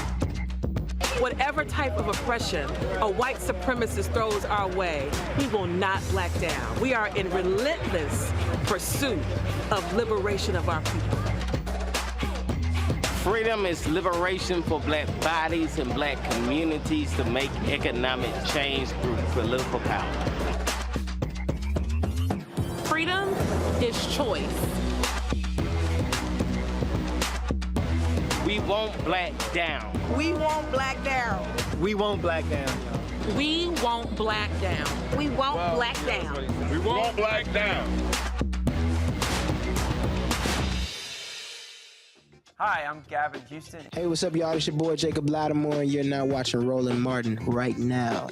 Whatever type of oppression a white supremacist throws our way, we will not black down. We are in relentless pursuit of liberation of our people. Freedom is liberation for black bodies and black communities to make economic change through political power. Freedom is choice. We won't black down. We won't black down. We won't black down. We won't black down. We won't black down. We won't black down. Hi, I'm Gavin Houston. Hey, what's up, y'all? It's your boy Jacob Lattimore, and you're now watching Roland Martin right now.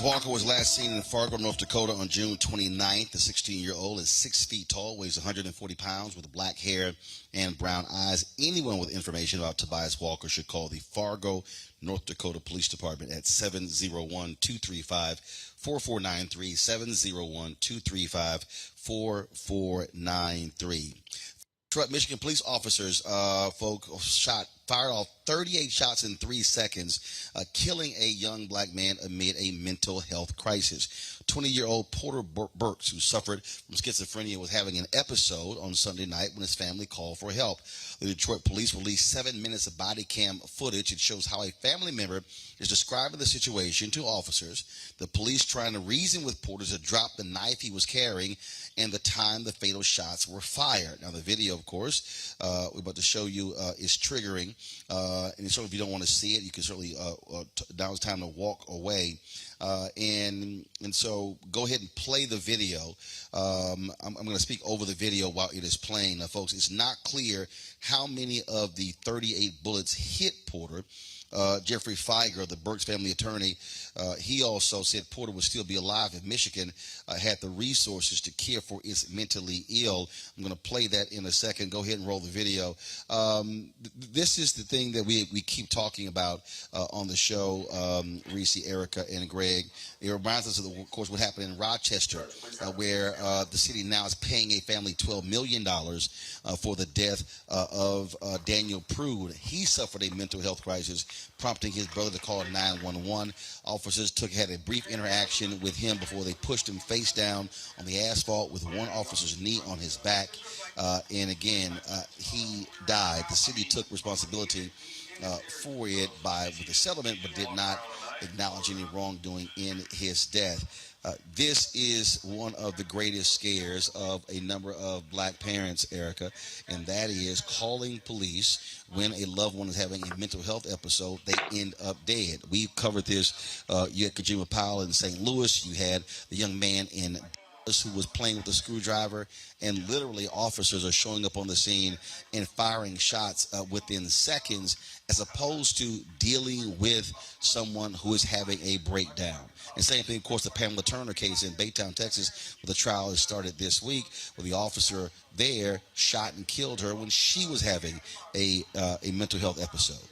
Walker was last seen in Fargo, North Dakota on June 29th. The 16-year-old is 6 feet tall, weighs 140 pounds, with black hair and brown eyes. Anyone with information about Tobias Walker should call the Fargo, North Dakota Police Department at 701-235-4493, 701-235-4493. Michigan police officers, fired off 38 shots in 3 seconds, killing a young black man amid a mental health crisis. 20-year-old Porter Burks, who suffered from schizophrenia, was having an episode on Sunday night when his family called for help. The Detroit police released 7 minutes of body cam footage. It shows how a family member is describing the situation to officers, the police trying to reason with Porter to drop the knife he was carrying, and the time the fatal shots were fired. Now, the video, of course, we're about to show you is triggering. And so if you don't want to see it, you can certainly, now it's time to walk away. And so go ahead and play the video. I'm going to speak over the video while it is playing. Now, folks, it's not clear how many of the 38 bullets hit Porter. Jeffrey Feiger, the Burks family attorney, he also said Porter would still be alive if Michigan had the resources to care for its mentally ill. I'm going to play that in a second. Go ahead and roll the video. This is the thing that we keep talking about on the show, Reese, Erica, and Greg. It reminds us of course, what happened in Rochester, where the city now is paying a family $12 million for the death of Daniel Prude. He suffered a mental health crisis, prompting his brother to call 911. Officers had a brief interaction with him before they pushed him face down on the asphalt with one officer's knee on his back. And again, he died. The city took responsibility for it with the settlement, but did not acknowledge any wrongdoing in his death. This is one of the greatest scares of a number of black parents, Erica, and that is calling police when a loved one is having a mental health episode. They end up dead. We covered this. You had Kajima Powell in St. Louis. You had the young man in who was playing with a screwdriver, and literally officers are showing up on the scene and firing shots within seconds, as opposed to dealing with someone who is having a breakdown. And same thing, of course, the Pamela Turner case in Baytown, Texas, where the trial has started this week, where the officer there shot and killed her when she was having a mental health episode.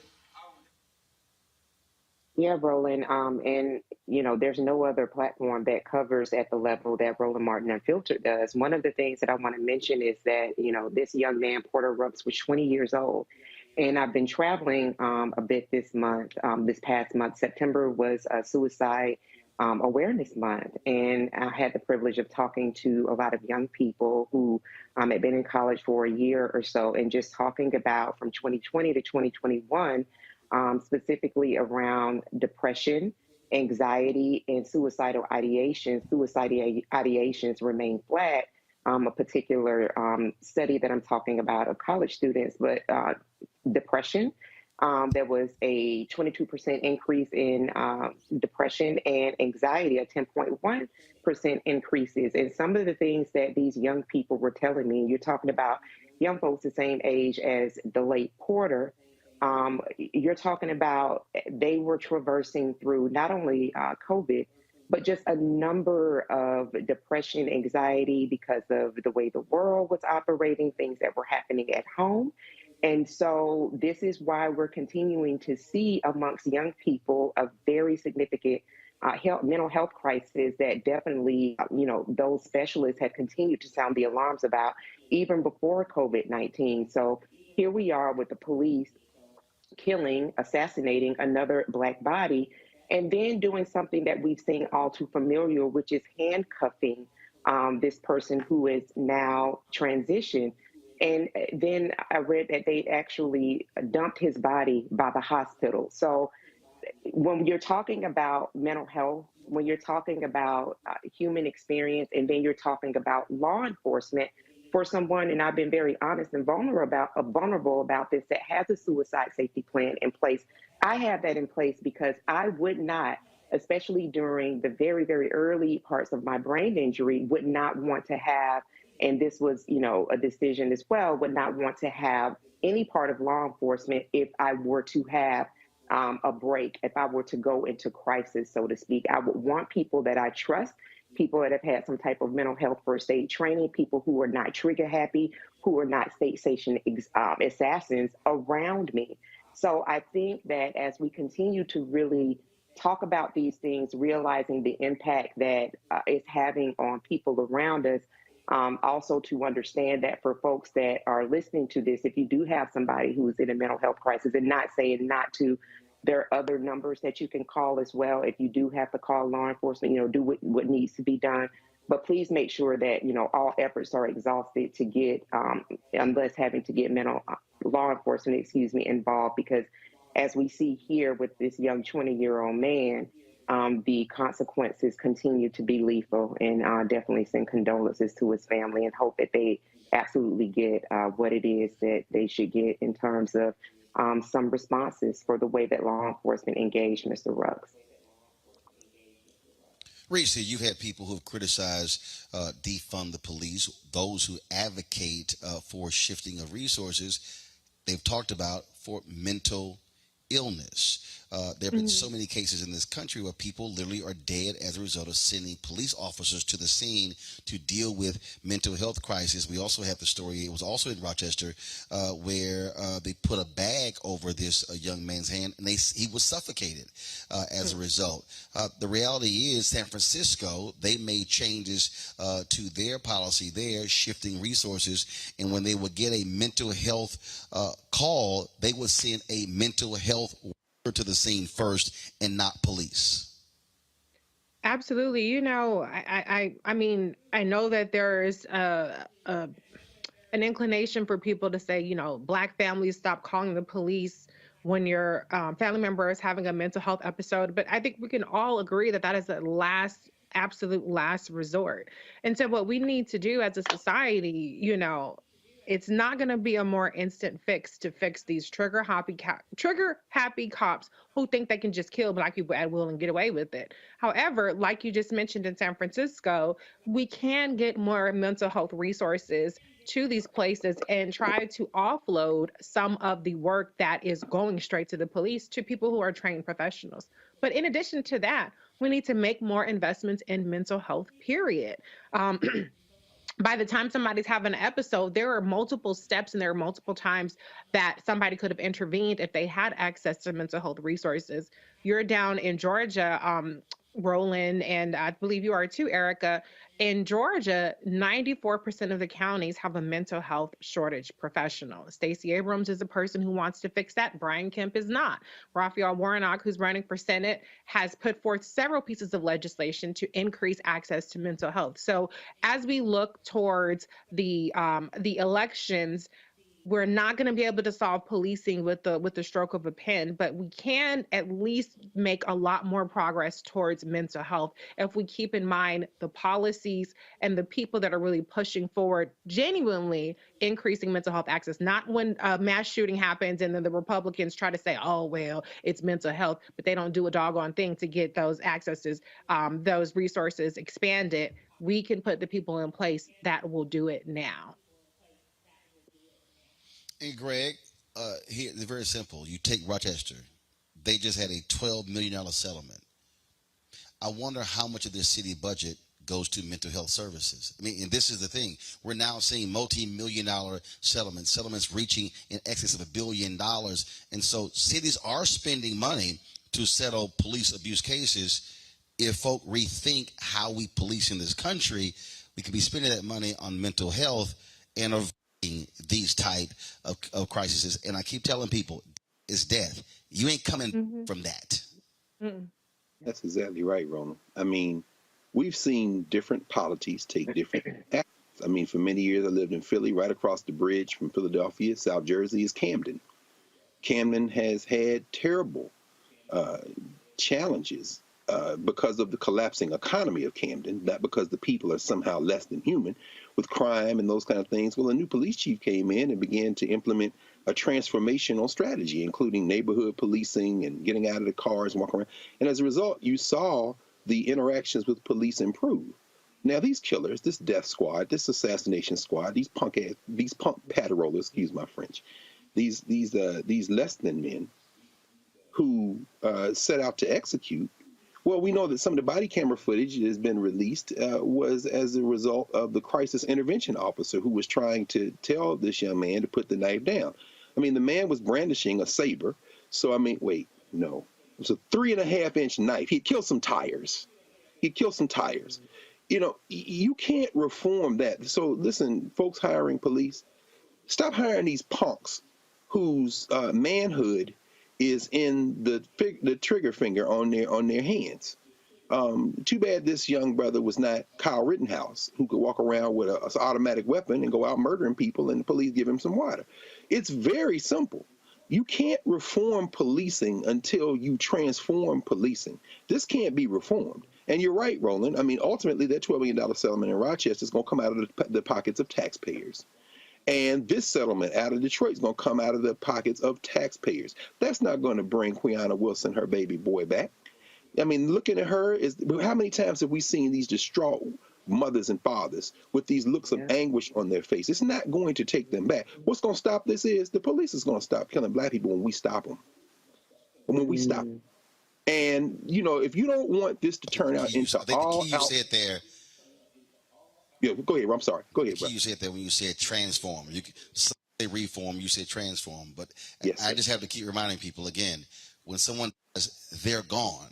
Yeah, Roland. And there's no other platform that covers at the level that Roland Martin Unfiltered does. One of the things that I want to mention is that, this young man, Porter Rooks, was 20 years old. And I've been traveling a bit this month. This past month, September was Suicide Awareness Month. And I had the privilege of talking to a lot of young people who had been in college for a year or so, and just talking about from 2020 to 2021, specifically around depression, anxiety, and suicidal ideations. Suicidal ideations remain flat. A particular study that I'm talking about of college students, but depression. There was a 22% increase in depression, and anxiety, a 10.1% increases. And some of the things that these young people were telling me, you're talking about young folks the same age as the late Porter, you're talking about they were traversing through not only COVID, but just a number of depression, anxiety because of the way the world was operating, things that were happening at home. And so this is why we're continuing to see amongst young people a very significant mental health crisis that definitely, those specialists have continued to sound the alarms about even before COVID-19. So here we are with the police killing, assassinating another Black body, and then doing something that we've seen all too familiar, which is handcuffing this person who is now transitioned. And then I read that they actually dumped his body by the hospital. So when you're talking about mental health, when you're talking about human experience, and then you're talking about law enforcement, for someone, and I've been very honest and vulnerable about this, that has a suicide safety plan in place, I have that in place because I would not, especially during the very, very early parts of my brain injury, would not want to have, and this was, a decision as well, would not want to have any part of law enforcement if I were to have a break, if I were to go into crisis, so to speak. I would want people that I trust, people that have had some type of mental health first aid training, people who are not trigger happy, who are not state station assassins around me. So I think that as we continue to really talk about these things, realizing the impact that it's having on people around us, also to understand that for folks that are listening to this, if you do have somebody who is in a mental health crisis, and not saying not to, there are other numbers that you can call as well. If you do have to call law enforcement, do what needs to be done. But please make sure that, all efforts are exhausted to get, unless having to get law enforcement, involved, because as we see here with this young 20-year-old man, the consequences continue to be lethal, and definitely send condolences to his family and hope that they absolutely get what it is that they should get in terms of some responses for the way that law enforcement engaged Mr. Ruggs. Reese, you've had people who have criticized defund the police, those who advocate for shifting of resources. They've talked about for mental illness. There have been so many cases in this country where people literally are dead as a result of sending police officers to the scene to deal with mental health crisis. We also have the story, it was also in Rochester, where they put a bag over this young man's hand, and he was suffocated as a result. The reality is San Francisco, they made changes to their policy there, shifting resources, and when they would get a mental health call, they would send a mental health worker to the scene first and not police. Absolutely. I mean, I know that there's an inclination for people to say, Black families, stop calling the police when your family member is having a mental health episode. But I think we can all agree that that is the absolute last resort. And so what we need to do as a society, it's not going to be a more instant fix to fix these trigger happy cops who think they can just kill Black people at will and get away with it. However, like you just mentioned in San Francisco, we can get more mental health resources to these places and try to offload some of the work that is going straight to the police to people who are trained professionals. But in addition to that, we need to make more investments in mental health, period. by the time somebody's having an episode, there are multiple steps and there are multiple times that somebody could have intervened if they had access to mental health resources. You're down in Georgia, Roland, and I believe you are too, Erica. In Georgia, 94% of the counties have a mental health shortage professional. Stacey Abrams is a person who wants to fix that. Brian Kemp is not. Raphael Warnock, who's running for Senate, has put forth several pieces of legislation to increase access to mental health. So as we look towards the elections, we're not going to be able to solve policing with the stroke of a pen, but we can at least make a lot more progress towards mental health if we keep in mind the policies and the people that are really pushing forward, genuinely increasing mental health access. Not when a mass shooting happens and then the Republicans try to say, oh, well, it's mental health, but they don't do a doggone thing to get those accesses, those resources expanded. We can put the people in place that will do it now. And Greg, here it's very simple. You take Rochester; they just had a $12 million settlement. I wonder how much of their city budget goes to mental health services. I mean, and this is the thing: we're now seeing multi-million-dollar settlements reaching in excess of $1 billion, and so cities are spending money to settle police abuse cases. If folk rethink how we police in this country, we could be spending that money on mental health and these type of crises. And I keep telling people, it's death. You ain't coming from that. That's exactly right, Roland. I mean, we've seen different polities take different actions. I mean, for many years, I lived in Philly. Right across the bridge from Philadelphia, South Jersey, is Camden. Camden has had terrible challenges because of the collapsing economy of Camden, not because the people are somehow less than human, with crime and those kind of things. Well, a new police chief came in and began to implement a transformational strategy, including neighborhood policing and getting out of the cars and walking around. And as a result, you saw the interactions with police improve. Now, these killers, this death squad, this assassination squad, these punk paterolers, excuse my French, these less than men who set out to execute. Well, we know that some of the body camera footage that has been released was as a result of the crisis intervention officer who was trying to tell this young man to put the knife down. I mean, the man was brandishing a saber. So, I mean, wait, no. It was a 3.5-inch knife. He'd killed some tires. You know, you can't reform that. So, listen, folks hiring police, stop hiring these punks whose manhood is in the trigger finger on their hands. Too bad this young brother was not Kyle Rittenhouse, who could walk around with an automatic weapon and go out murdering people and the police give him some water. It's very simple. You can't reform policing until you transform policing. This can't be reformed. And you're right, Roland. I mean, ultimately, that $12 million settlement in Rochester is going to come out of the pockets of taxpayers. And this settlement out of Detroit is going to come out of the pockets of taxpayers. That's not going to bring Quiana Wilson, her baby boy, back. I mean, looking at her, how many times have we seen these distraught mothers and fathers with these looks of anguish on their face? It's not going to take them back. What's going to stop this is the police is going to stop killing black people when we stop them. When we stop them. And, you know, if you don't want this to turn out into all you said there. Yeah, go ahead. I'm sorry. Go ahead, bro. You said that when you said transform. You say reform, you said transform. But yes, I just have to keep reminding people again, when someone says they're gone,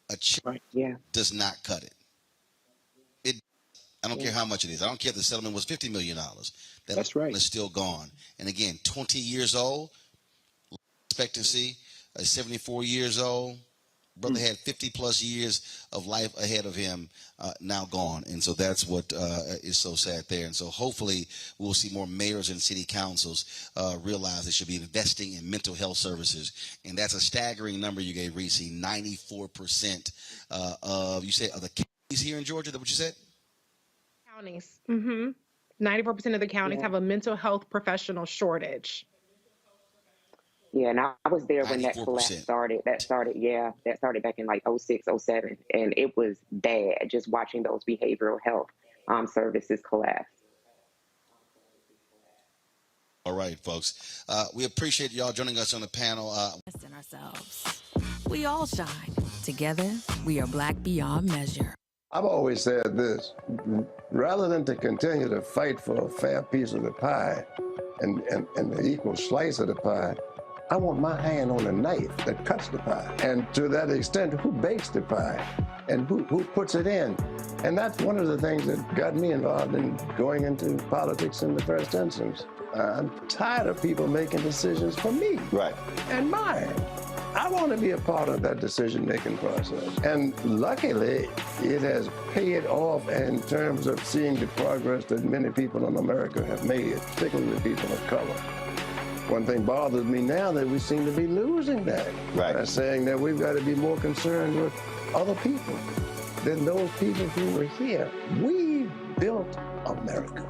a check does not cut it. I don't care how much it is. I don't care if the settlement was $50 million. That's right. It's still gone. And again, 20 years old, expectancy, 74 years old. Brother had 50 plus years of life ahead of him, now gone. And so that's what is so sad there. And so hopefully we'll see more mayors and city councils realize they should be investing in mental health services. And that's a staggering number you gave, Reese. 94% of the counties here in Georgia. Is that what you said? Counties. 94% of the counties have a mental health professional shortage. Yeah, and I was there when that collapse started. That started back in like 06, 07. And it was bad just watching those behavioral health services collapse. All right, folks. We appreciate y'all joining us on the panel. In ourselves. We all shine. Together, we are Black beyond measure. I've always said this, rather than to continue to fight for a fair piece of the pie and the equal slice of the pie, I want my hand on the knife that cuts the pie. And to that extent, who bakes the pie and who puts it in? And that's one of the things that got me involved in going into politics in the first instance. I'm tired of people making decisions for me. Right. And mine. I want to be a part of that decision-making process. And luckily, it has paid off in terms of seeing the progress that many people in America have made, particularly people of color. One thing bothers me now that we seem to be losing that. Right. Saying that we've got to be more concerned with other people than those people who were here. We built America.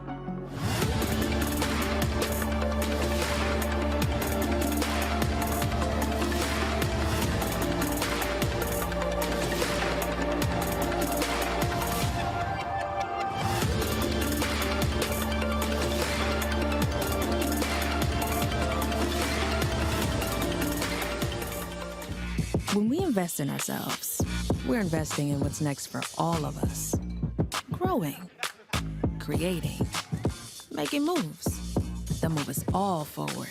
When we invest in ourselves, we're investing in what's next for all of us. Growing, creating, making moves that move us all forward.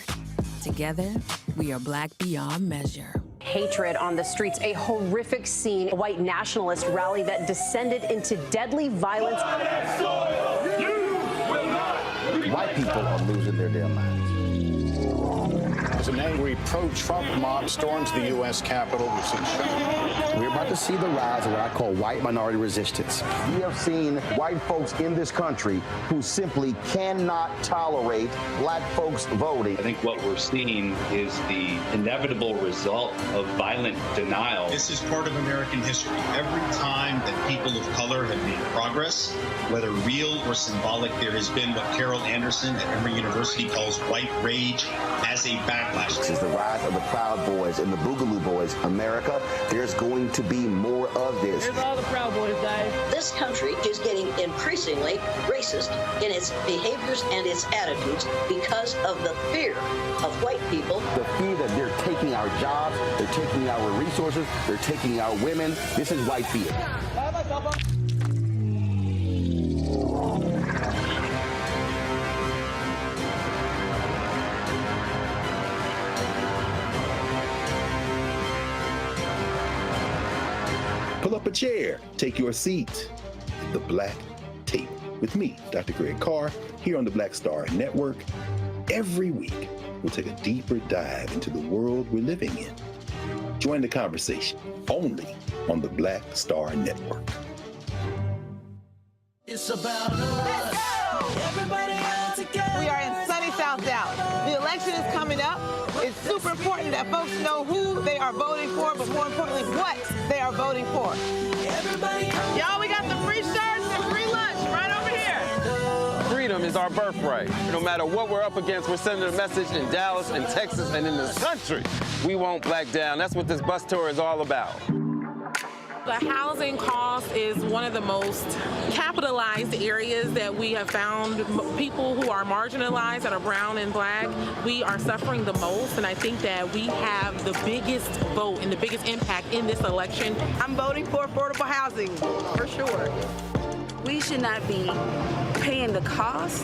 Together, we are Black beyond measure. Hatred on the streets, a horrific scene, a white nationalist rally that descended into deadly violence. White people are losing their damn minds. As an angry pro-Trump mob storms the U.S. Capitol, we're about to see the rise of what I call white minority resistance. We have seen white folks in this country who simply cannot tolerate black folks voting. I think what we're seeing is the inevitable result of violent denial. This is part of American history. Every time that people of color have made progress, whether real or symbolic, there has been what Carol Anderson at Emory University calls white rage as a backlash. This is the rise of the Proud Boys and the Boogaloo Boys. America, there's going to be more of this. Here's all the Proud Boys, guys. This country is getting increasingly racist in its behaviors and its attitudes because of the fear of white people. The fear that they're taking our jobs, they're taking our resources, they're taking our women. This is white fear. Pull up a chair, take your seat at the Black Table with me, Dr. Greg Carr, here on the Black Star Network. Every week, we'll take a deeper dive into the world we're living in. Join the conversation only on the Black Star Network. It's about us. Everybody all together. We are in sunny South Dallas. The election is coming up. It's super important that folks know who they are voting for, but more importantly, what they are voting for. Y'all, we got the free shirts and free lunch right over here. Freedom is our birthright. No matter what we're up against, we're sending a message in Dallas and Texas and in this country. We won't black down. That's what this bus tour is all about. The housing cost is one of the most capitalized areas that we have found. People who are marginalized, that are brown and black, we are suffering the most, and I think that we have the biggest vote and the biggest impact in this election. I'm voting for affordable housing, for sure. We should not be paying the cost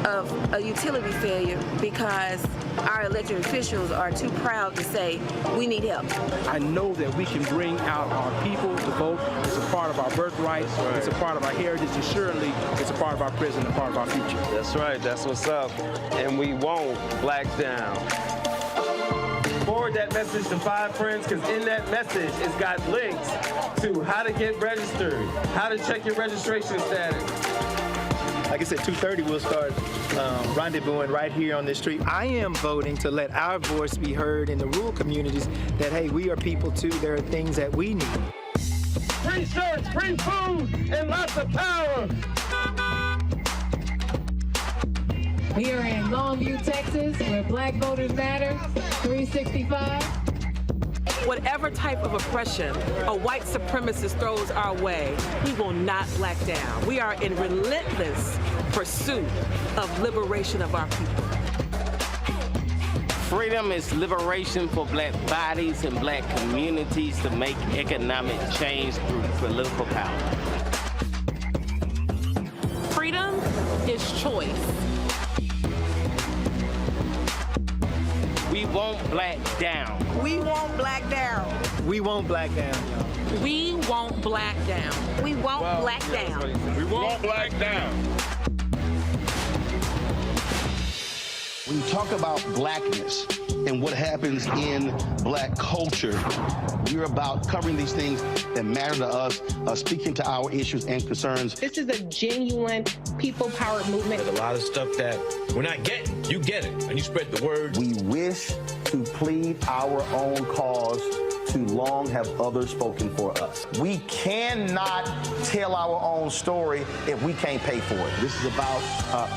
of a utility failure because our elected officials are too proud to say we need help. I know that we can bring out our people to vote. It's a part of our birthright. Right. It's a part of our heritage, and surely it's a part of our present and part of our future. That's right. That's what's up. And we won't black down. Forward that message to 5 friends, because in that message, it's got links to how to get registered, how to check your registration status. Like I said, 2:30 we'll start rendezvousing right here on this street. I am voting to let our voice be heard in the rural communities that, hey, we are people too. There are things that we need. Free shirts, free food, and lots of power. We are in Longview, Texas, where Black Voters Matter, 365. Whatever type of oppression a white supremacist throws our way, we will not black down. We are in relentless pursuit of liberation of our people. Freedom is liberation for black bodies and black communities to make economic change through political power. choice. We won't black down. We won't black down. We won't black down, y'all. We won't black down. We won't black down. We won't black down. When you talk about blackness and what happens in black culture, we're about covering these things that matter to us, speaking to our issues and concerns. This is a genuine people-powered movement. There's a lot of stuff that we're not getting. You get it, and you spread the word. We wish to plead our own cause. Too long have others spoken for us. We cannot tell our own story if we can't pay for it. This is about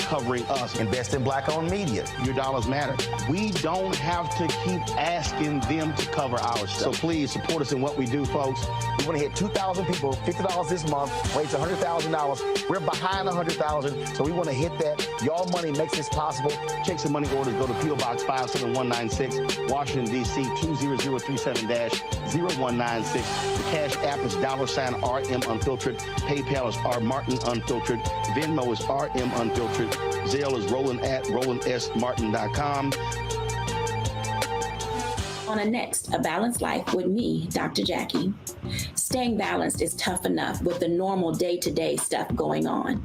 covering us. Invest in black-owned media. Your dollars matter. We don't have to keep asking them to cover our stuff. So please support us in what we do, folks. We want to hit 2,000 people, $50 this month, raise $100,000. We're behind 100,000, so we want to hit that. Y'all money makes this possible. Check some money orders. Go to P.O. Box 57196, Washington, D.C. 20037-0196. The Cash App is $RM Unfiltered. PayPal is R Martin Unfiltered. Venmo is RM Unfiltered. Zelle is Roland at RolandSMartin.com. On a next, A Balanced Life with me, Dr. Jackie. Staying balanced is tough enough with the normal day-to-day stuff going on.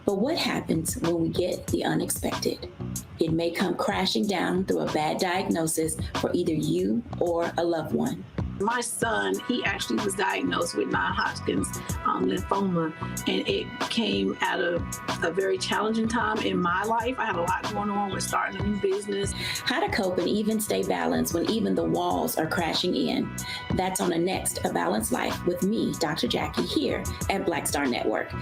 But what happens when we get the unexpected? It may come crashing down through a bad diagnosis for either you or a loved one. My son, he actually was diagnosed with non-Hodgkin's lymphoma, and it came at a very challenging time in my life. I had a lot going on with starting a new business. How to cope and even stay balanced when even the walls are crashing in. That's on the next A Balanced Life with me, Dr. Jackie, here at Black Star Network.